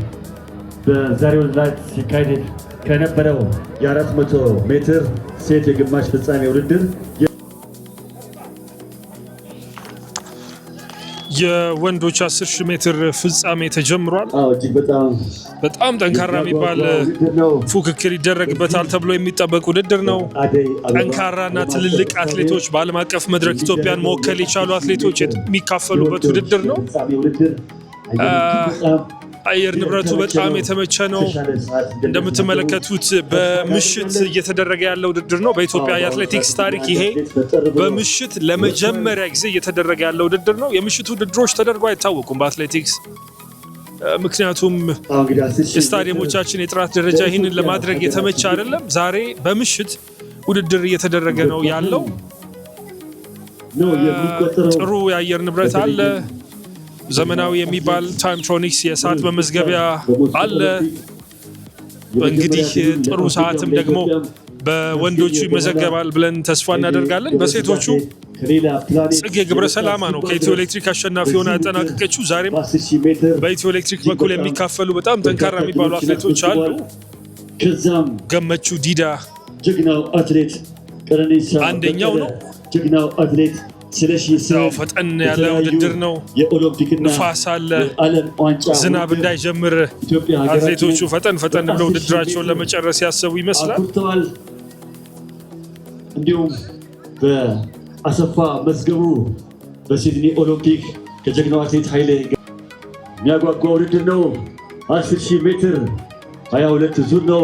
በዛሬው ዕለት ሲካሄድ ከነበረው የ400 ሜትር ሴት የግማሽ ፍጻሜ ውድድር የወንዶች 10,000 ሜትር ፍጻሜ ተጀምሯል። እጅግ በጣም ጠንካራ የሚባል ፉክክር ይደረግበታል ተብሎ የሚጠበቅ ውድድር ነው። ጠንካራና ትልልቅ አትሌቶች በዓለም አቀፍ መድረክ ኢትዮጵያን መወከል የቻሉ አትሌቶች የሚካፈሉበት ውድድር ነው። አየር ንብረቱ በጣም የተመቸ ነው። እንደምትመለከቱት በምሽት እየተደረገ ያለ ውድድር ነው። በኢትዮጵያ የአትሌቲክስ ታሪክ ይሄ በምሽት ለመጀመሪያ ጊዜ እየተደረገ ያለ ውድድር ነው። የምሽት ውድድሮች ተደርገው አይታወቁም በአትሌቲክስ ምክንያቱም የስታዲየሞቻችን የጥራት ደረጃ ይህንን ለማድረግ የተመቸ አይደለም። ዛሬ በምሽት ውድድር እየተደረገ ነው ያለው። ጥሩ የአየር ንብረት አለ። ዘመናዊ የሚባል ታይምትሮኒክስ የሰዓት መመዝገቢያ አለ። እንግዲህ ጥሩ ሰዓትም ደግሞ በወንዶቹ ይመዘገባል ብለን ተስፋ እናደርጋለን። በሴቶቹ ጽጌ ገብረ ሰላማ ነው ከኢትዮ ኤሌክትሪክ አሸናፊ ሆና ያጠናቀቀችው። ዛሬም በኢትዮ ኤሌክትሪክ በኩል የሚካፈሉ በጣም ጠንካራ የሚባሉ አትሌቶች አሉ። ገመቹ ዲዳ አንደኛው ነው። ፈጠን ያለ ውድድር ነው። ንፋስ አለ። ዝናብ እንዳይጀምር አትሌቶቹ ፈጠን ብለው ውድድራቸውን ለመጨረስ ያሰቡ ይመስላል። እንዲሁም በአሰፋ መዝገቡ በሲድኒ ኦሎምፒክ ከጀግናው አትሌት ኃይሌ የሚያጓጓ ውድድር ነው። 10,000 ሜትር 22 ዙር ነው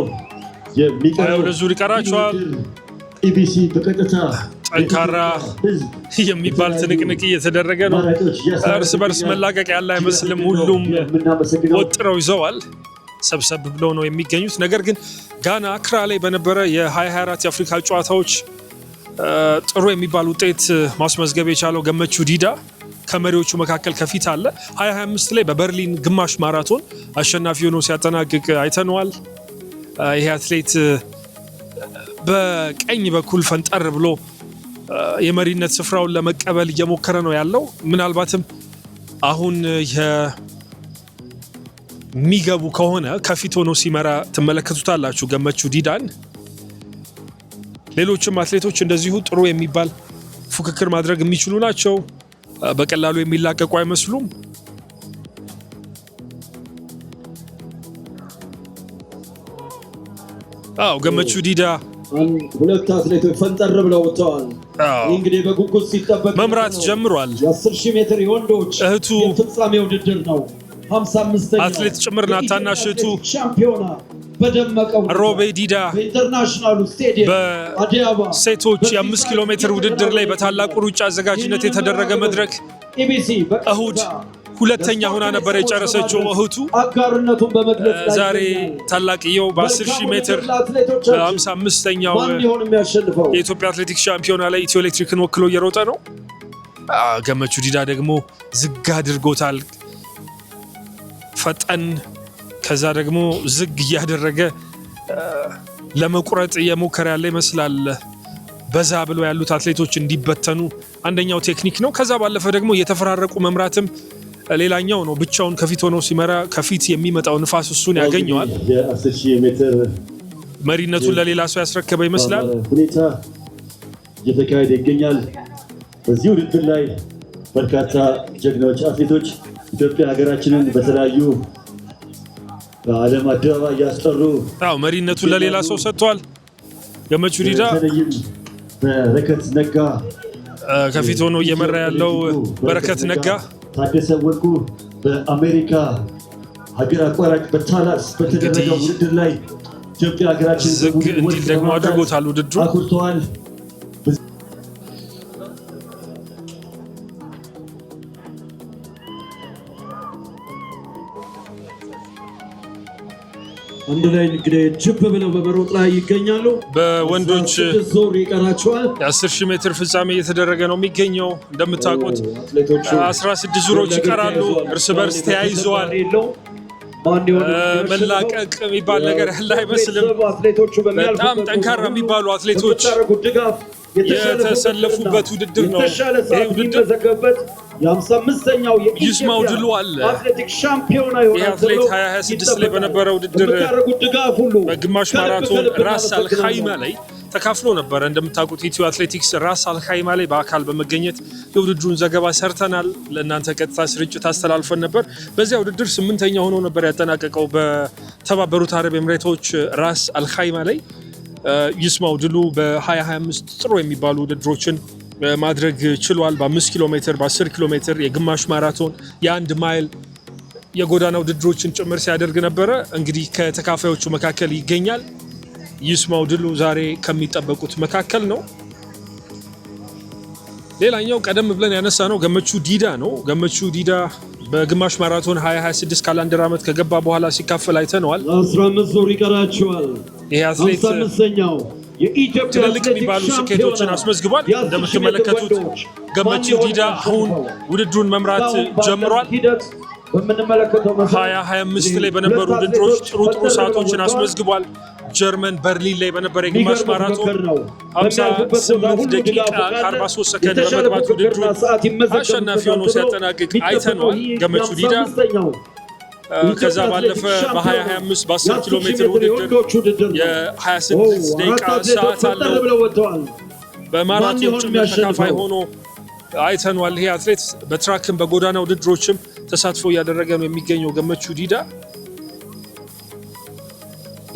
የሚቀረው። 22 ዙር ይቀራቸዋል። ኢቢሲ በቀጥታ ጠንካራ የሚባል ትንቅንቅ እየተደረገ ነው። እርስ በርስ መላቀቅ ያለ አይመስልም። ሁሉም ወጥረው ይዘዋል። ሰብሰብ ብለው ነው የሚገኙት። ነገር ግን ጋና አክራ ላይ በነበረ የ2024 የአፍሪካ ጨዋታዎች ጥሩ የሚባል ውጤት ማስመዝገብ የቻለው ገመቹ ዲዳ ከመሪዎቹ መካከል ከፊት አለ። 2025 ላይ በበርሊን ግማሽ ማራቶን አሸናፊ ሆኖ ሲያጠናቅቅ አይተነዋል። ይሄ አትሌት በቀኝ በኩል ፈንጠር ብሎ የመሪነት ስፍራውን ለመቀበል እየሞከረ ነው ያለው። ምናልባትም አሁን የሚገቡ ከሆነ ከፊት ሆኖ ሲመራ ትመለከቱታላችሁ ገመቹ ዲዳን። ሌሎችም አትሌቶች እንደዚሁ ጥሩ የሚባል ፉክክር ማድረግ የሚችሉ ናቸው። በቀላሉ የሚላቀቁ አይመስሉም። ገመቹ ዲዳ ሁለት አትሌቶች ፈንጠር ብለው ወጥተዋል። እንግዲህ በጉጉት ሲጠበቅ መምራት ጀምሯል። የ10,000 ሜትር የወንዶች እህቱ የፍጻሜ ውድድር ነው። 55ኛ አትሌት ጭምር ናት። ታናሽ እህቱ ሻምፒዮና በደመቀው ሮቤ ዲዳ በኢንተርናሽናሉ ስቴዲየም አዲያባ በሴቶች የ5 ኪሎ ሜትር ውድድር ላይ በታላቁ ሩጫ አዘጋጅነት የተደረገ መድረክ እሁድ ሁለተኛ ሆና ነበር የጨረሰችው እህቱ። አጋርነቱን በመግለጽ ዛሬ ታላቅየው በ10,000 ሜትር 55ኛው የኢትዮጵያ አትሌቲክስ ሻምፒዮና ላይ ኢትዮ ኤሌክትሪክን ወክሎ እየሮጠ ነው። ገመቹ ዲዳ ደግሞ ዝግ አድርጎታል። ፈጠን ከዛ ደግሞ ዝግ እያደረገ ለመቁረጥ እየሞከረ ያለ ይመስላል። በዛ ብሎ ያሉት አትሌቶች እንዲበተኑ አንደኛው ቴክኒክ ነው። ከዛ ባለፈ ደግሞ የተፈራረቁ መምራትም ሌላኛው ነው። ብቻውን ከፊት ሆኖ ሲመራ ከፊት የሚመጣው ንፋስ እሱን ያገኘዋል። የ10,000 ሜትር መሪነቱን ለሌላ ሰው ያስረከበ ይመስላል። ሁኔታ እየተካሄደ ይገኛል። በዚህ ውድድር ላይ በርካታ ጀግኖች አትሌቶች ኢትዮጵያ ሀገራችንን በተለያዩ በዓለም አደባባይ እያስጠሩ መሪነቱን ለሌላ ሰው ሰጥቷል። ገመቹ ዲዳ በረከት ነጋ ከፊት ሆኖ እየመራ ያለው በረከት ነጋ፣ ታደሰ ወርቁ በአሜሪካ ሀገር አቋራጭ በታላስ በተደረገው ውድድር ላይ ኢትዮጵያ ሀገራችን ዝግ እንዲል ደግሞ አድርጎታል። ውድድሩ አኩርተዋል። አንድ ላይ እንግዲህ ጅብ ብለው በመሮጥ ላይ ይገኛሉ። በወንዶች ዞር ይቀራቸዋል። የ10,000 ሜትር ፍጻሜ እየተደረገ ነው የሚገኘው። እንደምታውቁት 16 ዙሮች ይቀራሉ። እርስ በርስ ተያይዘዋል። መላቀቅ የሚባል ነገር ያለ አይመስልም። በጣም ጠንካራ የሚባሉ አትሌቶች የተሰለፉበት ውድድር ነው። ይህ ውድድር የ55ኛው ይስማው ድሉ አለ። አትሌቲክስ ሻምፒዮና ይህ አትሌት 2026 ላይ በነበረ ውድድር በግማሽ ማራቶን ራስ አልካይማ ላይ ተካፍሎ ነበረ። እንደምታውቁት ኢትዮ አትሌቲክስ ራስ አልካይማ ላይ በአካል በመገኘት የውድድሩን ዘገባ ሰርተናል። ለእናንተ ቀጥታ ስርጭት አስተላልፈን ነበር። በዚያ ውድድር 8ኛ ሆኖ ነበር ያጠናቀቀው በተባበሩት አረብ ኤምሬቶች ራስ አልካይማ ላይ። ይስማው ድሉ በ2025 ጥሩ የሚባሉ ውድድሮችን ማድረግ ችሏል። በ5 ኪሎ ሜትር፣ በ10 ኪሎ ሜትር፣ የግማሽ ማራቶን፣ የ1 ማይል የጎዳና ውድድሮችን ጭምር ሲያደርግ ነበረ። እንግዲህ ከተካፋዮቹ መካከል ይገኛል። ይስማው ድሉ ዛሬ ከሚጠበቁት መካከል ነው። ሌላኛው ቀደም ብለን ያነሳ ነው ገመቹ ዲዳ ነው። ገመቹ ዲዳ በግማሽ ማራቶን 2026 ካላንደር ዓመት ከገባ በኋላ ሲካፈል አይተነዋል። 15 ዙር ይቀራቸዋል። ይሄ አትሌት ትልልቅ የሚባሉ ስኬቶችን አስመዝግቧል። እንደምትመለከቱት ገመቹ ዲዳ አሁን ውድድሩን መምራት ጀምሯል። 2025 ላይ በነበሩ ውድድሮች ጥሩ ሰዓቶችን አስመዝግቧል። ጀርመን በርሊን ላይ በነበረ የግማሽ ማራቶን 58 ደቂቃ ከ43 ሰከንድ በመግባት ውድድሩ አሸናፊ ሆኖ ሲያጠናቅቅ አይተነዋል ገመቹ ዲዳ። ከዛ ባለፈ በ2025 በ10 ኪሎ ሜትር ውድድር የ26 ደቂቃ ሰዓት አለው። በማራቶን ጭምር ተካፋይ ሆኖ አይተነዋል። ይሄ አትሌት በትራክም በጎዳና ውድድሮችም ተሳትፎ እያደረገ ነው የሚገኘው ገመቹ ዲዳ።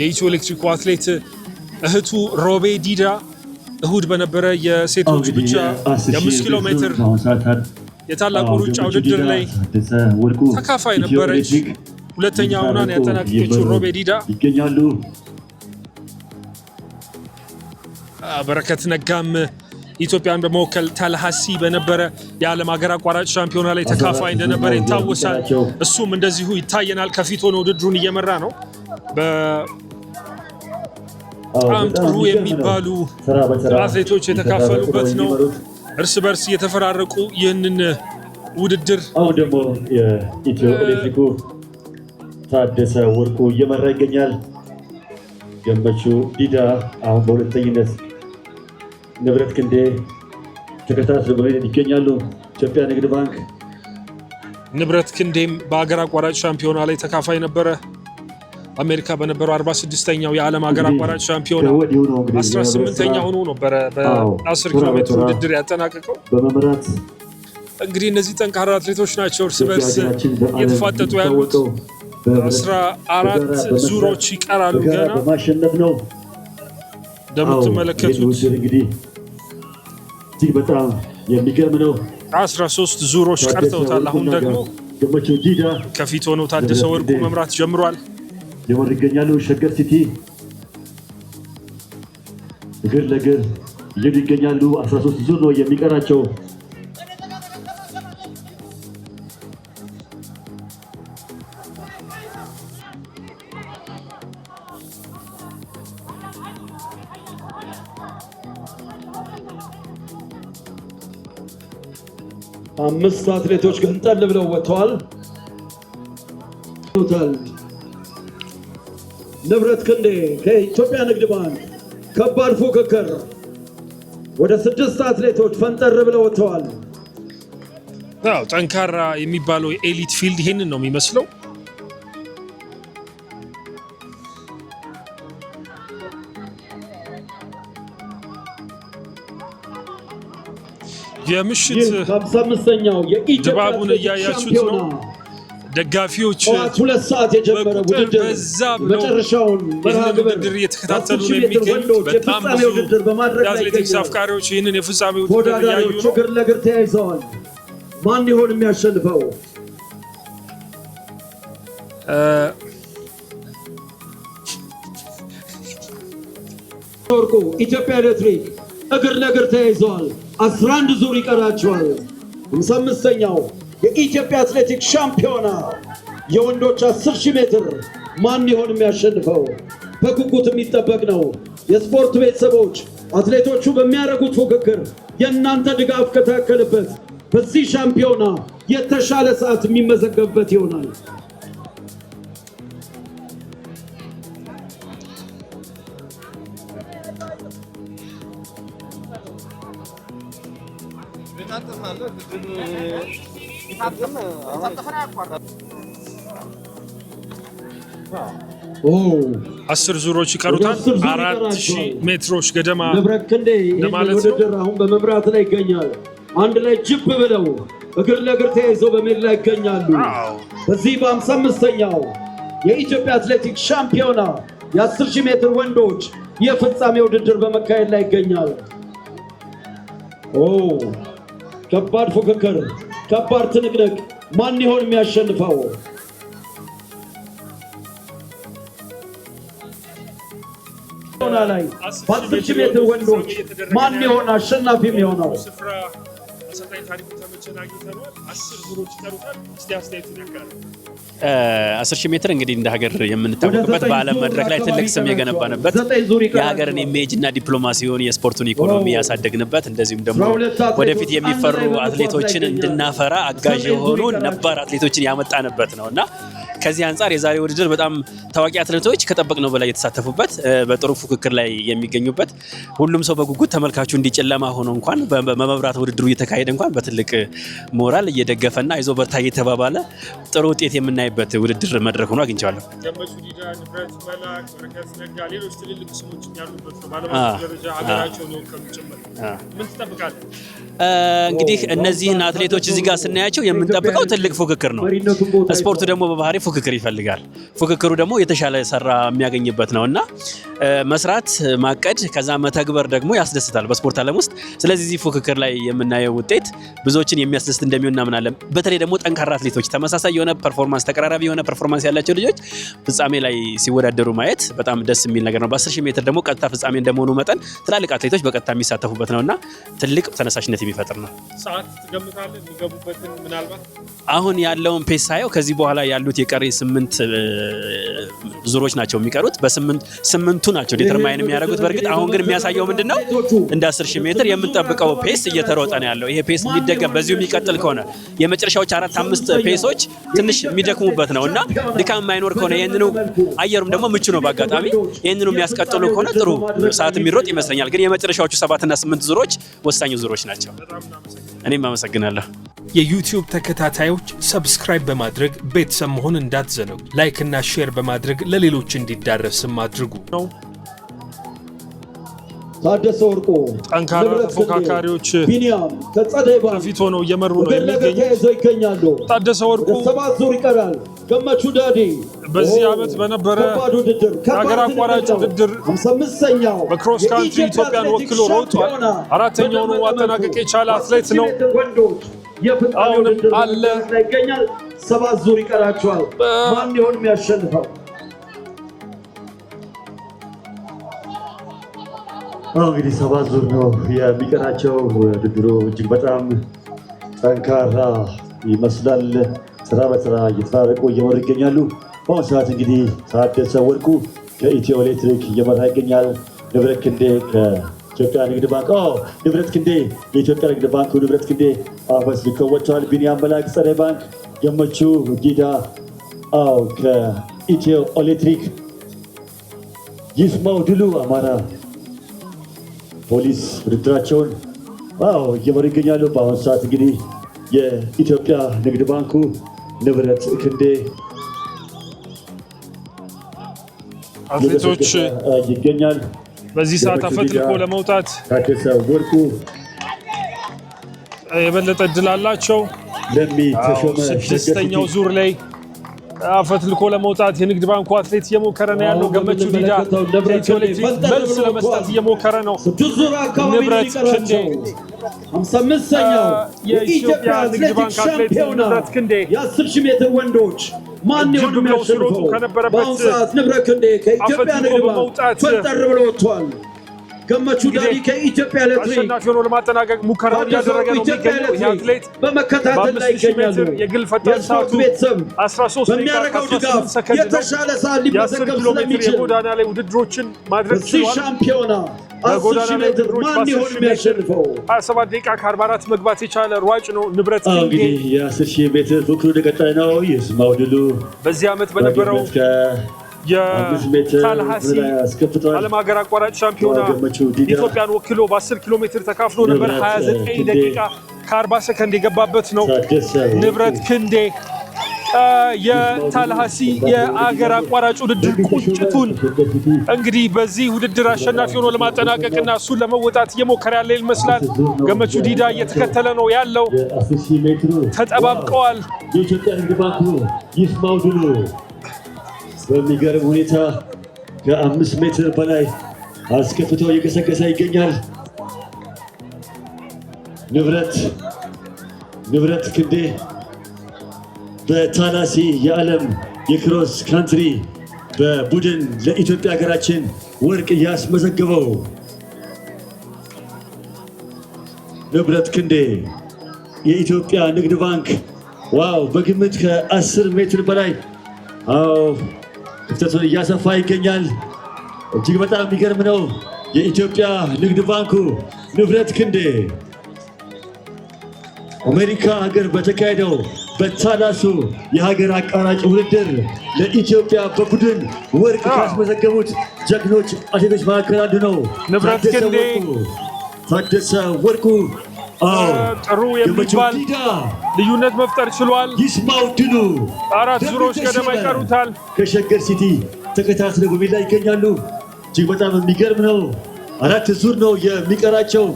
የኢትዮ ኤሌክትሪክ አትሌት እህቱ ሮቤ ዲዳ እሁድ በነበረ የሴቶች ብቻ የ5 ኪሎ ሜትር የታላቁ ሩጫ ውድድር ላይ ተካፋይ ነበረች። ሁለተኛ ሆና ያጠናቀቀችው ሮቤ ዲዳ። በረከት ነጋም ኢትዮጵያን በመወከል ታልሃሲ በነበረ የዓለም ሀገር አቋራጭ ሻምፒዮና ላይ ተካፋይ እንደነበረ ይታወሳል። እሱም እንደዚሁ ይታየናል። ከፊት ሆኖ ውድድሩን እየመራ ነው። በጣም ጥሩ የሚባሉ አትሌቶች የተካፈሉበት ነው። እርስ በርስ እየተፈራረቁ ይህንን ውድድር አሁን ደግሞ የኢትዮ ኤሌክትሪኩ ታደሰ ወርቁ እየመራ ይገኛል። ገመቹ ዲዳ አሁን በሁለተኝነት፣ ንብረት ክንዴ ተከታትለው ይገኛሉ። ኢትዮጵያ ንግድ ባንክ ንብረት ክንዴም በአገር አቋራጭ ሻምፒዮና ላይ ተካፋይ ነበረ። አሜሪካ በነበረው 46ኛው የዓለም ሀገር አቋራጭ ሻምፒዮና 18ኛ ሆኖ ነበረ በ10 ኪሎ ሜትር ውድድር ያጠናቀቀው። በመምራት እንግዲህ እነዚህ ጠንካራ አትሌቶች ናቸው እርስ በርስ እየተፋጠጡ ያሉት። 14 ዙሮች ይቀራሉ ገና። በማሸነፍ ነው እንደምትመለከቱት እንግዲህ እጅግ በጣም የሚገርም ነው። 13 ዙሮች ቀርተውታል። አሁን ደግሞ ገመቹ ዲዳ ከፊት ሆኖ ታደሰ ወርቁ መምራት ጀምሯል። የመሩ ይገኛሉ። ሸገር ሲቲ እግር ለእግር እየሄዱ ይገኛሉ። 13 ዙር ነው የሚቀራቸው። አምስት አትሌቶች ገንጠል ብለው ወጥተዋል። ንብረት ክንዴ ከኢትዮጵያ ንግድ ባንክ ከባድ ፉክክር ወደ 6 አትሌቶች ፈንጠር ብለው ወጥተዋል። ጠንካራ የሚባለው የኤሊት ፊልድ ይሄንን ነው የሚመስለው። የምሽት 55ኛው የኢትዮጵያ ድባቡን እያያችሁት ነው። ደጋፊዎች ሁለት ሰዓት የጀመረ ውድድር መጨረሻውን መርሃ ግብር እየተከታተሉ ነው የሚገኙት። በጣም ብዙ የአትሌቲክስ አፍቃሪዎች ይህንን የፍጻሜ ውድድር እያዩ ነው። እግር ለእግር ተያይዘዋል። ማን ይሆን የሚያሸንፈው? ወርቁ ኢትዮጵያ ኤሌክትሪክ እግር ለእግር ተያይዘዋል። 11 ዙር ይቀራቸዋል። 55ኛው የኢትዮጵያ አትሌቲክስ ሻምፒዮና የወንዶች 10000 ሜትር ማን ይሆን የሚያሸንፈው? በጉጉት የሚጠበቅ ነው። የስፖርት ቤተሰቦች አትሌቶቹ በሚያደርጉት ፉክክር የእናንተ ድጋፍ ከታከለበት በዚህ ሻምፒዮና የተሻለ ሰዓት የሚመዘገብበት ይሆናል። አስር ዙሮች ይቀሩታል። 4000 ሜትሮች ገደማ ንብረት ክንዴ ለማለት ነው። አሁን በመምራት ላይ ይገኛል። አንድ ላይ ጅብ ብለው እግር ለእግር ተያይዘው በሜዳ ላይ ይገኛሉ። በዚህ በ55ኛው የኢትዮጵያ አትሌቲክስ ሻምፒዮና የ10000 ሜትር ወንዶች የፍጻሜ ውድድር በመካሄድ ላይ ይገኛል። ከባድ ፉክክር፣ ከባድ ትንቅንቅ። ማን ይሆን የሚያሸንፈው? ላይ በ10000 ሜትር ወንዶች ማን ይሆን አሸናፊ የሚሆነው? 10,000 ሜትር እንግዲህ እንደ ሀገር የምንታወቅበት በዓለም መድረክ ላይ ትልቅ ስም የገነባንበት የሀገርን ኢሜጅ እና ዲፕሎማሲውን የስፖርቱን ኢኮኖሚ ያሳደግንበት እንደዚሁም ደግሞ ወደፊት የሚፈሩ አትሌቶችን እንድናፈራ አጋዥ የሆኑ ነባር አትሌቶችን ያመጣንበት ነው እና ከዚህ አንጻር የዛሬ ውድድር በጣም ታዋቂ አትሌቶች ከጠበቅነው በላይ የተሳተፉበት በጥሩ ፉክክር ላይ የሚገኙበት ሁሉም ሰው በጉጉት ተመልካቹ እንዲጨለማ ሆኖ እንኳን በመብራት ውድድሩ እየተካሄደ እንኳን በትልቅ ሞራል እየደገፈና አይዞ በርታ እየተባባለ ጥሩ ውጤት የምናይበት ውድድር መድረክ ሆኖ አግኝቻለሁ። ገመቹ ዲዳ፣ ንብረት መላክ፣ በረከት ነጋ፣ ሌሎች ትልልቅ ስሞች ያሉበት ነው። በዓለም አቀፍ ደረጃ ሀገራቸውን የወከሉ ጭምር። ምን ትጠብቃለህ? እንግዲህ እነዚህን አትሌቶች እዚህ ጋር ስናያቸው የምንጠብቀው ትልቅ ፉክክር ነው። ስፖርቱ ደግሞ በባህሪ ፉክክር ይፈልጋል። ፉክክሩ ደግሞ የተሻለ ሰራ የሚያገኝበት ነው እና መስራት፣ ማቀድ ከዛ መተግበር ደግሞ ያስደስታል በስፖርት ዓለም ውስጥ። ስለዚህ እዚህ ፉክክር ላይ የምናየው ውጤት ብዙዎችን የሚያስደስት እንደሚሆን እናምናለን። በተለይ ደግሞ ጠንካራ አትሌቶች፣ ተመሳሳይ የሆነ ፐርፎርማንስ፣ ተቀራራቢ የሆነ ፐርፎርማንስ ያላቸው ልጆች ፍጻሜ ላይ ሲወዳደሩ ማየት በጣም ደስ የሚል ነገር ነው። በ10,000 ሜትር ደግሞ ቀጥታ ፍጻሜ እንደመሆኑ መጠን ትላልቅ አትሌቶች በቀጥታ የሚሳተፉበት የሚያደርጉበት ነውና ትልቅ ተነሳሽነት የሚፈጥር ነው። ሰዓት ትገምታለህ የሚገቡበትን? ምናልባት አሁን ያለውን ፔስ ሳየው ከዚህ በኋላ ያሉት የቀሪ 8 ዙሮች ናቸው የሚቀሩት። በ8ቱ ናቸው ዲተርማይን የሚያደርጉት። በእርግጥ አሁን ግን የሚያሳየው ምንድነው እንደ 10000 ሜትር የምንጠብቀው ፔስ እየተሮጠ ነው ያለው። ይሄ ፔስ ሊደገም በዚሁ የሚቀጥል ከሆነ የመጨረሻዎች 4-5 ፔሶች ትንሽ የሚደክሙበት ነውና ድካም የማይኖር ከሆነ ይሄንኑ አየሩም ደግሞ ምቹ ነው በአጋጣሚ ይሄንኑ የሚያስቀጥሉ ከሆነ ጥሩ ሰዓት የሚሮጥ ይመስለኛል። ግን የመጨረሻዎቹ 7 እና 8 ዙሮች ወሳኝ ዙሮች ናቸው። እኔም አመሰግናለሁ። የዩቲዩብ ተከታታዮች ሰብስክራይብ በማድረግ ቤተሰብ መሆን እንዳትዘነጉ። ላይክ እና ሼር በማድረግ ለሌሎች እንዲዳረስም አድርጉ። ታደሰ ወርቁ ጠንካራ ተፎካካሪዎች ቢኒያም ከጸደይ ባንክ ከፊት ሆነው እየመሩ ነው የሚገኙት። ታደሰ ወርቁ 7 ዙር ይቀራል። ገመቹ ዳዲ በዚህ ዓመት በነበረ ሀገር አቋራጭ ውድድር 55ኛው በክሮስ ካንትሪ ኢትዮጵያን ወክሎ ሮጧል። 4ኛውን ማጠናቀቅ የቻለ አትሌት ነው። አሁንም አለ። ይገኛል። 7 ዙር ይቀራቸዋል። ማን ይሆን የሚያሸንፈው? እንግዲህ 7 ዙር ነው የሚቀራቸው። ውድድሩ እጅግ በጣም ጠንካራ ይመስላል። ስራ በስራ እየተራረቁ እየመሩ ይገኛሉ። በአሁኑ ሰዓት እንግዲህ ታደሰ ወርቁ ከኢትዮ ኤሌክትሪክ እየመራ ይገኛል። ንብረት ክንዴ ከኢትዮጵያ ንግድ ባንክ ንብረት ክንዴ የኢትዮጵያ ንግድ ባንክ ንብረት ክንዴ አፈስ ሊከወጥቷል። ቢኒያም መላክ ጸደይ ባንክ፣ ገመቹ ዲዳ ከኢትዮ ኤሌክትሪክ፣ ይስማው ድሉ አማራ ፖሊስ ውድድራቸውን እየመሩ ይገኛሉ። በአሁኑ ሰዓት እንግዲህ የኢትዮጵያ ንግድ ባንኩ ንብረት ክንዴ አትሌቶች ይገኛል። በዚህ ሰዓት አፈትልኮ ለመውጣት ታደሰ ወርቁ የበለጠ እድል አላቸው። ስድስተኛው ዙር ላይ አፈትልኮ ለመውጣት የንግድ ባንኩ አትሌት እየሞከረ ነው ያለው። ገመቹ ዲዳ ከኢትዮ ኤሌክትሪክ መልስ ለመስጠት እየሞከረ ነው። ንብረት ክንዴ 55ኛው የኢትዮጵያ ንግድ ባንክ አትሌት ንብረት ክንዴ የ10000 ሜትር ወንዶች ማን ይሆን የሚያሸንፈው? በአሁኑ ሰዓት ንብረት ክንዴ ከኢትዮጵያ ንግድ ባንክ ፈጠር ብሎ ወጥቷል። ገመቹ ዳዲ ከኢትዮጵያ ኤሌክትሪክ አሸናፊ ሆኖ ለማጠናቀቅ ሙከራ እያደረገ ነው የሚገኘው። የአትሌት በመከታተል ላይ ይገኛሉ። የግል ፈጣን ሰዓቱ 13 በሚያደርገው ድጋፍ የተሻለ ሰዓት ሊመዘገብ ስለሚችል የጎዳና ላይ ውድድሮችን ማድረግ ችሏል። ሻምፒዮና 10000 ሜትር ማን ይሆን የሚያሸንፈው? 27 ደቂቃ ከ44 መግባት የቻለ ሯጭ ነው ንብረት ክንዴ። እንግዲህ የ10000 ሜትር ፉክክሩ እንደቀጠለ ነው። ይስማው ድሉ በዚህ ዓመት በነበረው የታልሃሲ ዓለም ሀገር አቋራጭ ሻምፒዮና ኢትዮጵያን ወክሎ በ10 ኪሎ ሜትር ተካፍሎ ነበር። 29 ደቂቃ ከ40 ሰከንድ የገባበት ነው ንብረት ክንዴ። የታልሃሲ የአገር አቋራጭ ውድድር ቁጭቱን እንግዲህ በዚህ ውድድር አሸናፊ ሆኖ ለማጠናቀቅና እሱን ለመወጣት እየሞከረ ያለ ይመስላል። ገመቹ ዲዳ እየተከተለ ነው ያለው። ተጠባብቀዋል። የኢትዮጵያ ንግድ ባንክ ይስማው ድሉ በሚገርም ሁኔታ ከ5 ሜትር በላይ አስከፍቶ እየገሰገሰ ይገኛል። ንብረት ክንዴ በታላሲ የዓለም የክሮስ ካንትሪ በቡድን ለኢትዮጵያ ሀገራችን ወርቅ ያስመዘገበው ንብረት ክንዴ የኢትዮጵያ ንግድ ባንክ በግምት ከ10 ሜትር በላይ ክፍተቱን እያሰፋ ይገኛል። እጅግ በጣም የሚገርም ነው። የኢትዮጵያ ንግድ ባንኩ ንብረት ክንዴ አሜሪካ ሀገር በተካሄደው በታላሱ የሀገር አቋራጭ ውድድር ለኢትዮጵያ በቡድን ወርቅ ካስመዘገቡት ጀግኖች አትሌቶች መካከል አንዱ ነው። ንብረት ክንዴ ታደሰ ወርቁ ጥሩ የሚባል ልዩነት መፍጠር ችሏል። ይስማው ድሉ 4 ዙሮች ገደማ ይቀሩታል። ከሸገር ሲቲ ተከታትለው በሜዳ ላይ ይገኛሉ። እጅግ በጣም የሚገርም ነው። 4 ዙር ነው የሚቀራቸው።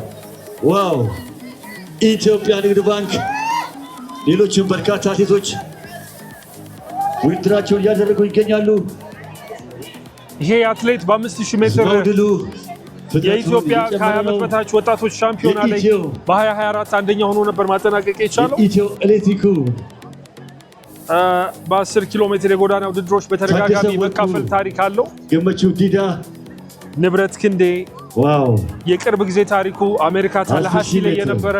ኢትዮጵያ ንግድ ባንክ ሌሎችም በርካታ አትሌቶች ውድድራቸውን እያደረጉ ይገኛሉ። ይሄ አትሌት በ5000 ሜትር ድሉ የኢትዮጵያ ከ20 ዓመት በታች ወጣቶች ሻምፒዮና ላይ በ2024 አንደኛ ሆኖ ነበር ማጠናቀቅ የቻለው። ኢትዮ ኤሌክትሪክ በ10 ኪሎ ሜትር የጎዳና ውድድሮች በተደጋጋሚ መካፈል ታሪክ አለው። ገመቹ ዲዳ ንብረት ክንዴ ዋው የቅርብ ጊዜ ታሪኩ አሜሪካ ታላሃሲ ላይ የነበረ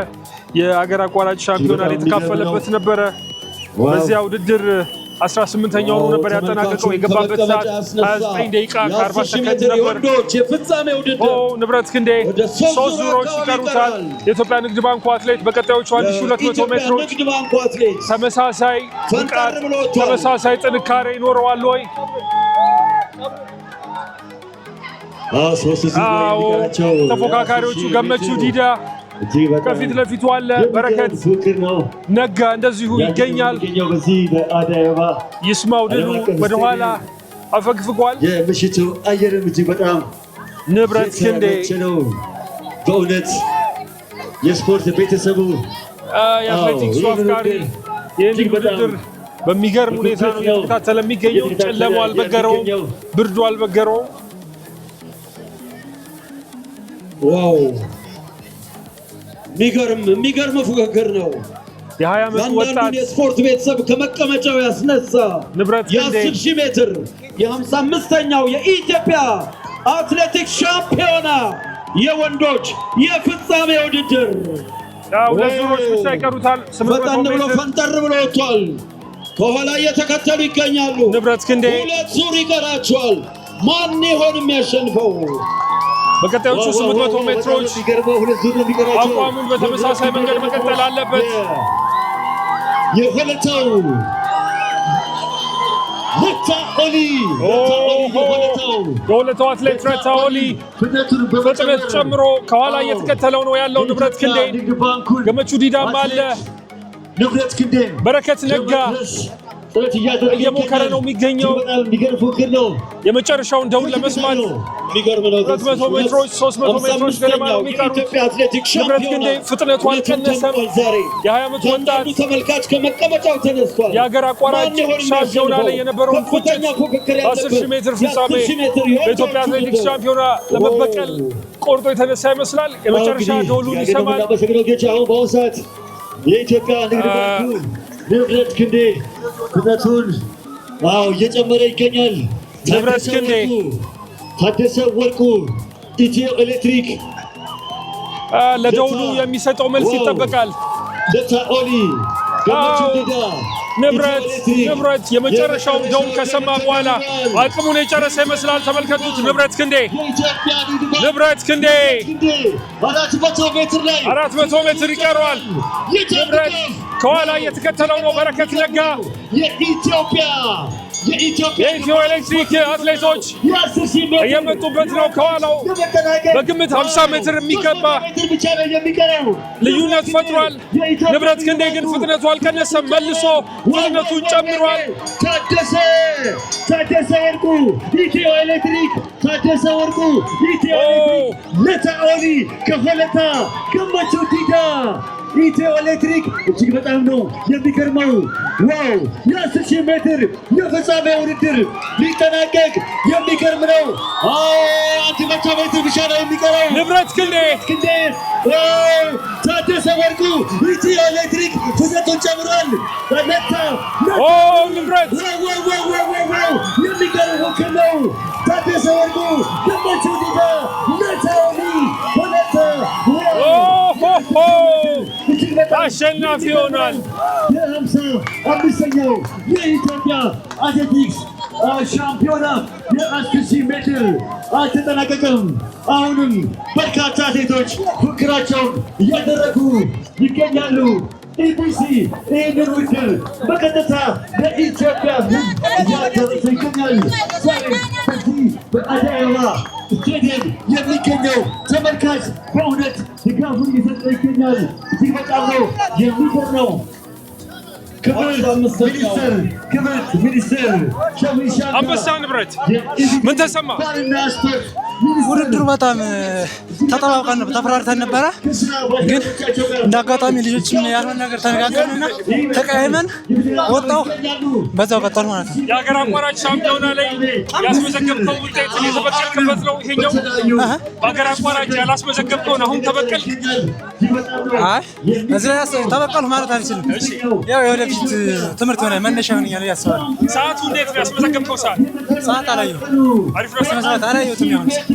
የአገር አቋራጭ ሻምፒዮና ላይ የተካፈለበት ነበረ። በዚያ ውድድር 18ኛው ነው ነበር ያጠናቀቀው። የገባበት ሰዓት 29 ደቂቃ ከ40 ሰከንድ ነበር። ንብረት ክንዴ 3 ዙሮች ይቀሩታል። የኢትዮጵያ ንግድ ባንኩ አትሌት በቀጣዮቹ 1200 ሜትሮች ተመሳሳይ ብቃት ተመሳሳይ ጥንካሬ ይኖረዋል ወይ? ተፎካካሪዎቹ ገመቹ ዲዳ ከፊት ለፊቱ አለ። በረከት ነጋ እንደዚሁ ይገኛል። ይስማው ድሉ ወደኋላ አፈግፍጓል። የምሽቱ አየርም እጅግ በጣም ንብረት ክንዴ በእውነት የስፖርት ቤተሰቡ የአትሌቲክሱ አፍቃሪ ይህን ውድድር በሚገርም ሁኔታ ነው የተከታተለ የሚገኘው። ጨለማው አልበገረውም፣ ብርዱ አልበገረውም። ዋው የሚገርም ፉክክር ነው። የ20 ዓመት ወጣት የስፖርት ቤተሰብ ከመቀመጫው ያስነሳ ንብረት ክንዴ የ10,000 ሜትር የ55ኛው የኢትዮጵያ አትሌቲክስ ሻምፒዮና የወንዶች የፍጻሜ ውድድር ሁለት ዙሮች ብቻ ይቀሩታል። ፈንጠር ብሎ ወጥቷል። ከኋላ እየተከተሉ ይገኛሉ። ንብረት ክንዴ 2 ዙር ይቀራቸዋል። ማን ይሆን የሚያሸንፈው? በቀጣዮቹ 800 ሜትሮች አቋሙን በተመሳሳይ መንገድ መቀጠል አለበት። የሆለታው የሆለታው አትሌት ረታ ኦሊ ፍጥነት ጨምሮ ከኋላ እየተከተለው ነው ያለው ንብረት ክንዴ። ገመቹ ዲዳም አለ። በረከት ነጋ እየሞከረ ነው የሚገኘው የመጨረሻውን ደውል ለመስማት። 200 ሜትሮች 300 ሜትሮች ገደማ ነው የሚቀሩት። ንብረት ክንዴ ፍጥነቱ አልቀነሰም። የ20 ዓመት ወጣት ተመልካች ከመቀመጫው ተነስቷል። የሀገር አቋራጭ ሻምፒዮና ላይ የነበረውን ቁጭት በ10,000 ሜትር ፍጻሜ በኢትዮጵያ አትሌቲክስ ሻምፒዮና ለመበቀል ቆርጦ የተነሳ ይመስላል። የመጨረሻ ደውሉን ይሰማል። የኢትዮጵያ ንግድ ባንኩ ንብረት ክንዴ ፍጥነቱን እየጨመረ ይገኛል። ንብረት ክንዴ ታደሰ ወርቁ ኢትዮ ኤሌክትሪክ ለደውሉ የሚሰጠው መልስ ይጠበቃል። ለታኦሊ ገመቹ ዲዳ ንብረት የመጨረሻውን ደውል ከሰማ በኋላ አቅሙን የጨረሰ ይመስላል። ተመልከቱት። ንብረት ክንዴ 400 ሜትር ይቀረዋል። ንብረት ከኋላ እየተከተለው ነው። በረከት ነጋ የኢትዮ ኤሌክትሪክ አትሌቶች እየመጡበት ነው። ከኋላው በግምት 50 ሜትር የሚገባ ልዩነት ፈጥሯል። ንብረት ክንዴ ግን ፍጥነቱ አልቀነሰም፣ መልሶ ፍጥነቱን ጨምሯል። ታደሰ ወርቁ ኢትዮ ኤሌክትሪክ ለታኦሊ ከሆለታ ገመቹ ዲዳ ኢትዮ ኤሌክትሪክ እጅግ በጣም ነው የሚገርመው። ዋው የ10,000 ሜትር የፍጻሜ ውድድር ሊጠናቀቅ የሚገርም ነው። 100 ሜትር ብቻ ነው የሚቀረው። ንብረት ክንዴ ታደሰ ወርቁ ኢትዮ ኤሌክትሪክ ፍጥነቱን ጨምሯል። ንብረት የሚገርም ውክል ነው። ታደሰ ወርቁ ገመቹ ዲዳ ለታኦሊ ሆለታ አሸናፊ ሆኗል። የ55ኛው የኢትዮጵያ አትሌቲክስ ሻምፒዮና የ10,000 ሜትር አልተጠናቀቀም። አሁንም በርካታ አትሌቶች ፉክክራቸውን እያደረጉ ይገኛሉ። ኢቢሲ ይህንን ውድድር በቀጥታ ለኢትዮጵያ እያደረሰ ይገኛል። ዛሬ በዚህ በአዲስ አበባ ስቴዲየም የሚገኘው ተመልካች በእውነት ድጋፉን እየሰጠ ይገኛል። እጅግ በጣም ነው የሚገርመው። ክብርት ሚኒስትር አንበሳ ንብረት ምን ተሰማ? ውድድሩ በጣም ተጠባብቀን ተፈራርተን ነበረ፣ ግን እንደ አጋጣሚ ልጆችም ያልሆነ ነገር ተነጋገርንና ተቀያይመን ወጣው በዛው ቀጠል ማለት ነው። የሀገር አቋራጭ ሻምፒዮና ላይ ያስመዘገብከው ውጤት የተበቀልክበት ነው ይሄኛው። በሀገር አቋራጭ ያላስመዘገብከውን አሁን ተበቀል? አይ እዚህ ላይ ተበቀልኩ ማለት አልችልም። ያው የወደፊት ትምህርት ሆነ መነሻ ሆነኛል ያስባል። ሰዓቱ እንዴት ነው ያስመዘገብከው? ሰዓት አላየሁም። አሪፍ ነው። ሰዓት አላየሁትም።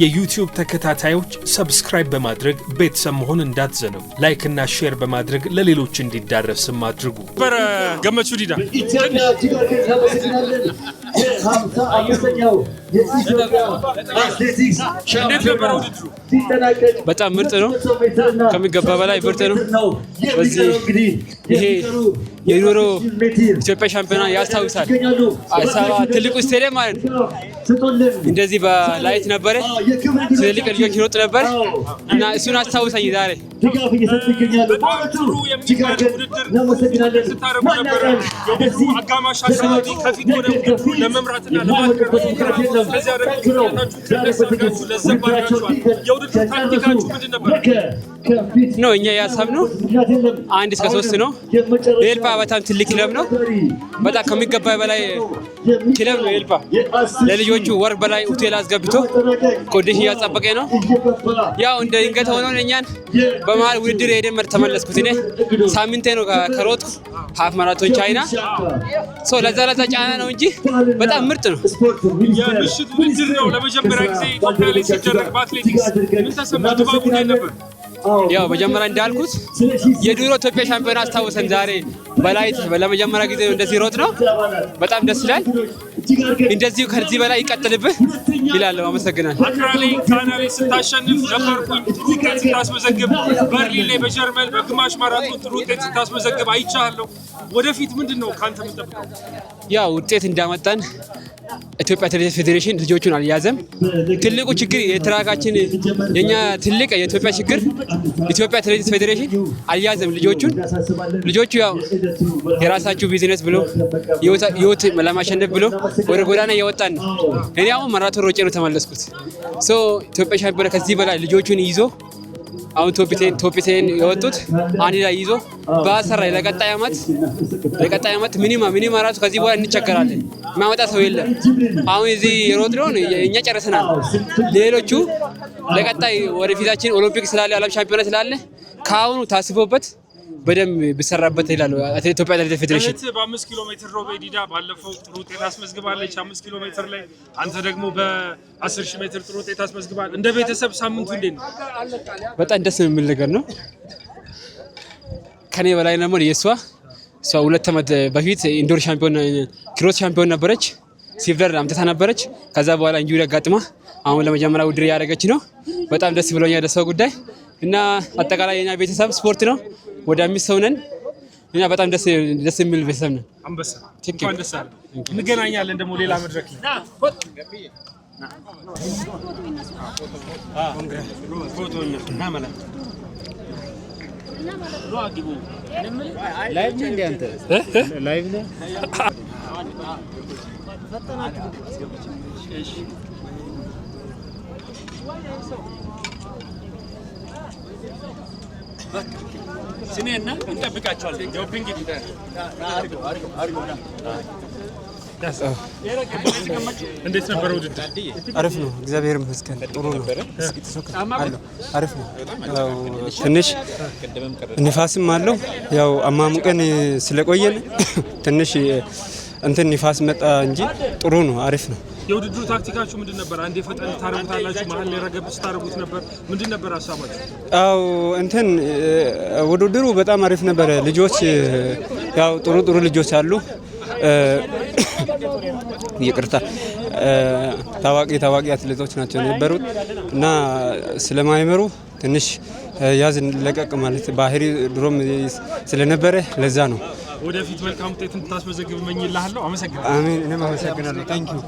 የዩቲዩብ ተከታታዮች ሰብስክራይብ በማድረግ ቤተሰብ መሆን እንዳትዘነጉ። ላይክ እና ሼር በማድረግ ለሌሎች እንዲዳረስም አድርጉ። ገመቹ ዲዳ በጣም ምርጥ ነው፣ ከሚገባ በላይ ምርጥ ነው። በዚህ ይሄ የኑሮ ኢትዮጵያ ሻምፒዮና ያስታውሳል። አዲስ አበባ ትልቁ ስቴዲየም ማለት ነው። እንደዚህ በላይት ነበረ፣ ትልልቅ ልጆች ይሮጡ ነበር እና እሱን አስታውሰኝ ዛሬ። አጋማሽ አካባቢ ከፊት ወደ ለመምራትና ነው እኛ ያሳብነው 1-3 ነው። ኤልፓ በጣም ትልቅ ክለብ ነው። በጣም ከሚገባ በላይ ክለብ ነው ኤልፓ። ለልጆቹ ወር በላይ ሆቴል አስገብቶ ኮንዲሽን እያጸበቀ ነው። ያው እንደ ድንገት ሆኖ እኛን በመሀል ውድድር ሄደን ተመለስኩት። እኔ ሳምንቴ ነው ከሮጥኩ ሀፍ ማራቶን ቻይና ለዛ ጫና ነው እንጂ በጣም ምርጥ ነው። የምሽት ውድድር ነው። ለመጀመሪያ ጊዜ ኢትዮጵያ ላይ ሲደረግ በአትሌቲክስ ምን ተሰማ? ድባቡ ላይ ነበር። ያው መጀመሪያ እንዳልኩት የድሮ ኢትዮጵያ ሻምፒዮና አስታውሰን ዛሬ በላይት ለመጀመሪያ ጊዜ እንደዚህ ሮጥ ነው። በጣም ደስ ይላል። እንደዚህ ከዚህ በላይ ይቀጥልብህ ይላል። አመሰግናለሁ። አክራ ላይ ጋና ላይ ስታሸንፍ ነበርኩኝ። ጥሩ ውጤት ስታስመዘግብ በርሊን ላይ በጀርመን በግማሽ ማራቶን ጥሩ ውጤት ስታስመዘግብ አይቻለሁ። ወደፊት ምንድን ነው ካንተ የምጠብቀው? ያው ውጤት እንዳመጣን ኢትዮጵያ አትሌቲክስ ፌዴሬሽን ልጆቹን አልያዘም። ትልቁ ችግር የትራካችን የኛ ትልቅ የኢትዮጵያ ችግር ኢትዮጵያ አትሌቲክስ ፌዴሬሽን አልያዘም ልጆቹን። ልጆቹ ያው የራሳቸው ቢዝነስ ብሎ ህይወት ለማሸነፍ ብሎ ወደ ጎዳና እየወጣን ነው። እኔ አሁን ማራቶን ሮጬ ነው ተመለስኩት። ኢትዮጵያ ሻምፒዮና ከዚህ በላይ ልጆቹን ይዞ አሁን ቶፒቴን የወጡት አንድ ላይ ይዞ በአሰራ ለቀጣይ ዓመት ሚኒማ ራሱ ከዚህ በኋላ እንቸገራለን። የሚያመጣ ሰው የለም። አሁን እዚህ የሮጥ ነው እኛ ጨርሰናል። ሌሎቹ ለቀጣይ ወደፊታችን ኦሎምፒክ ስላለ ዓለም ሻምፒዮና ስላለ ከአሁኑ ታስቦበት በደንብ ቢሰራበት ይላል ኢትዮጵያ አትሌቲክስ ፌዴሬሽን። በ5 ኪሎ ሜትር ሮቤ ዲዳ ባለፈው ጥሩ ውጤት አስመዝግባለች 5 ኪሎ ሜትር ላይ። አንተ ደግሞ በ10 ሺህ ሜትር ጥሩ ውጤት አስመዝግባል። እንደ ቤተሰብ ሳምንቱ እንዴት ነው? በጣም ደስ የሚል ነገር ነው። ከኔ በላይ ደግሞ የሷ 2 ዓመት በፊት ኢንዶር ሻምፒዮን ክሮስ ሻምፒዮን ነበረች። ሲልቨር አምጥታ ነበረች። ከዛ በኋላ ኢንጁሪ አጋጥማ አሁን ለመጀመሪያ ውድድር ያደረገች ነው። በጣም ደስ ብሎኛል ደስ ጉዳይ እና አጠቃላይ የኛ ቤተሰብ ስፖርት ነው። ወደ 5 ሰው ነን እና በጣም ደስ የሚል ቤተሰብ ነን። አንበሳ እንኳን ደስ አለ። እንገናኛለን ደግሞ ሌላ መድረክ ላይ ላይቭ ነህ አንተ? ላይቭ ነህ? ስኔና እንጠብቃቸዋለን። ጆፒንግ ይደር እንዴት ነበር ውድድር? አሪፍ ነው፣ እግዚአብሔር ይመስገን ጥሩ ነው። አሪፍ ነው። ትንሽ ንፋስም አለው። ያው አማሙቀን ስለቆየን ትንሽ እንትን ንፋስ መጣ እንጂ ጥሩ ነው፣ አሪፍ ነው። የውድድሩ ታክቲካችሁ ምንድን ነበር? አንዴ ፈጠን ታረጉታላችሁ፣ መሀል ላይ ረገብ ታረጉት ነበር። ምንድን ነበር ሀሳባችሁ? አው እንትን ውድድሩ በጣም አሪፍ ነበር። ልጆች ያው ጥሩ ልጆች አሉ። ይቅርታ ታዋቂ አትሌቶች ናቸው የነበሩት እና ስለማይመሩ ትንሽ ያዝ ለቀቅ ማለት ባህሪ ድሮም ስለነበረ ለዛ ነው። ወደፊት መልካም ውጤት እንድታስመዘግብ እመኝልሃለሁ። አመሰግናለሁ። አሜን። እኔም አመሰግናለሁ። ታንኪዩ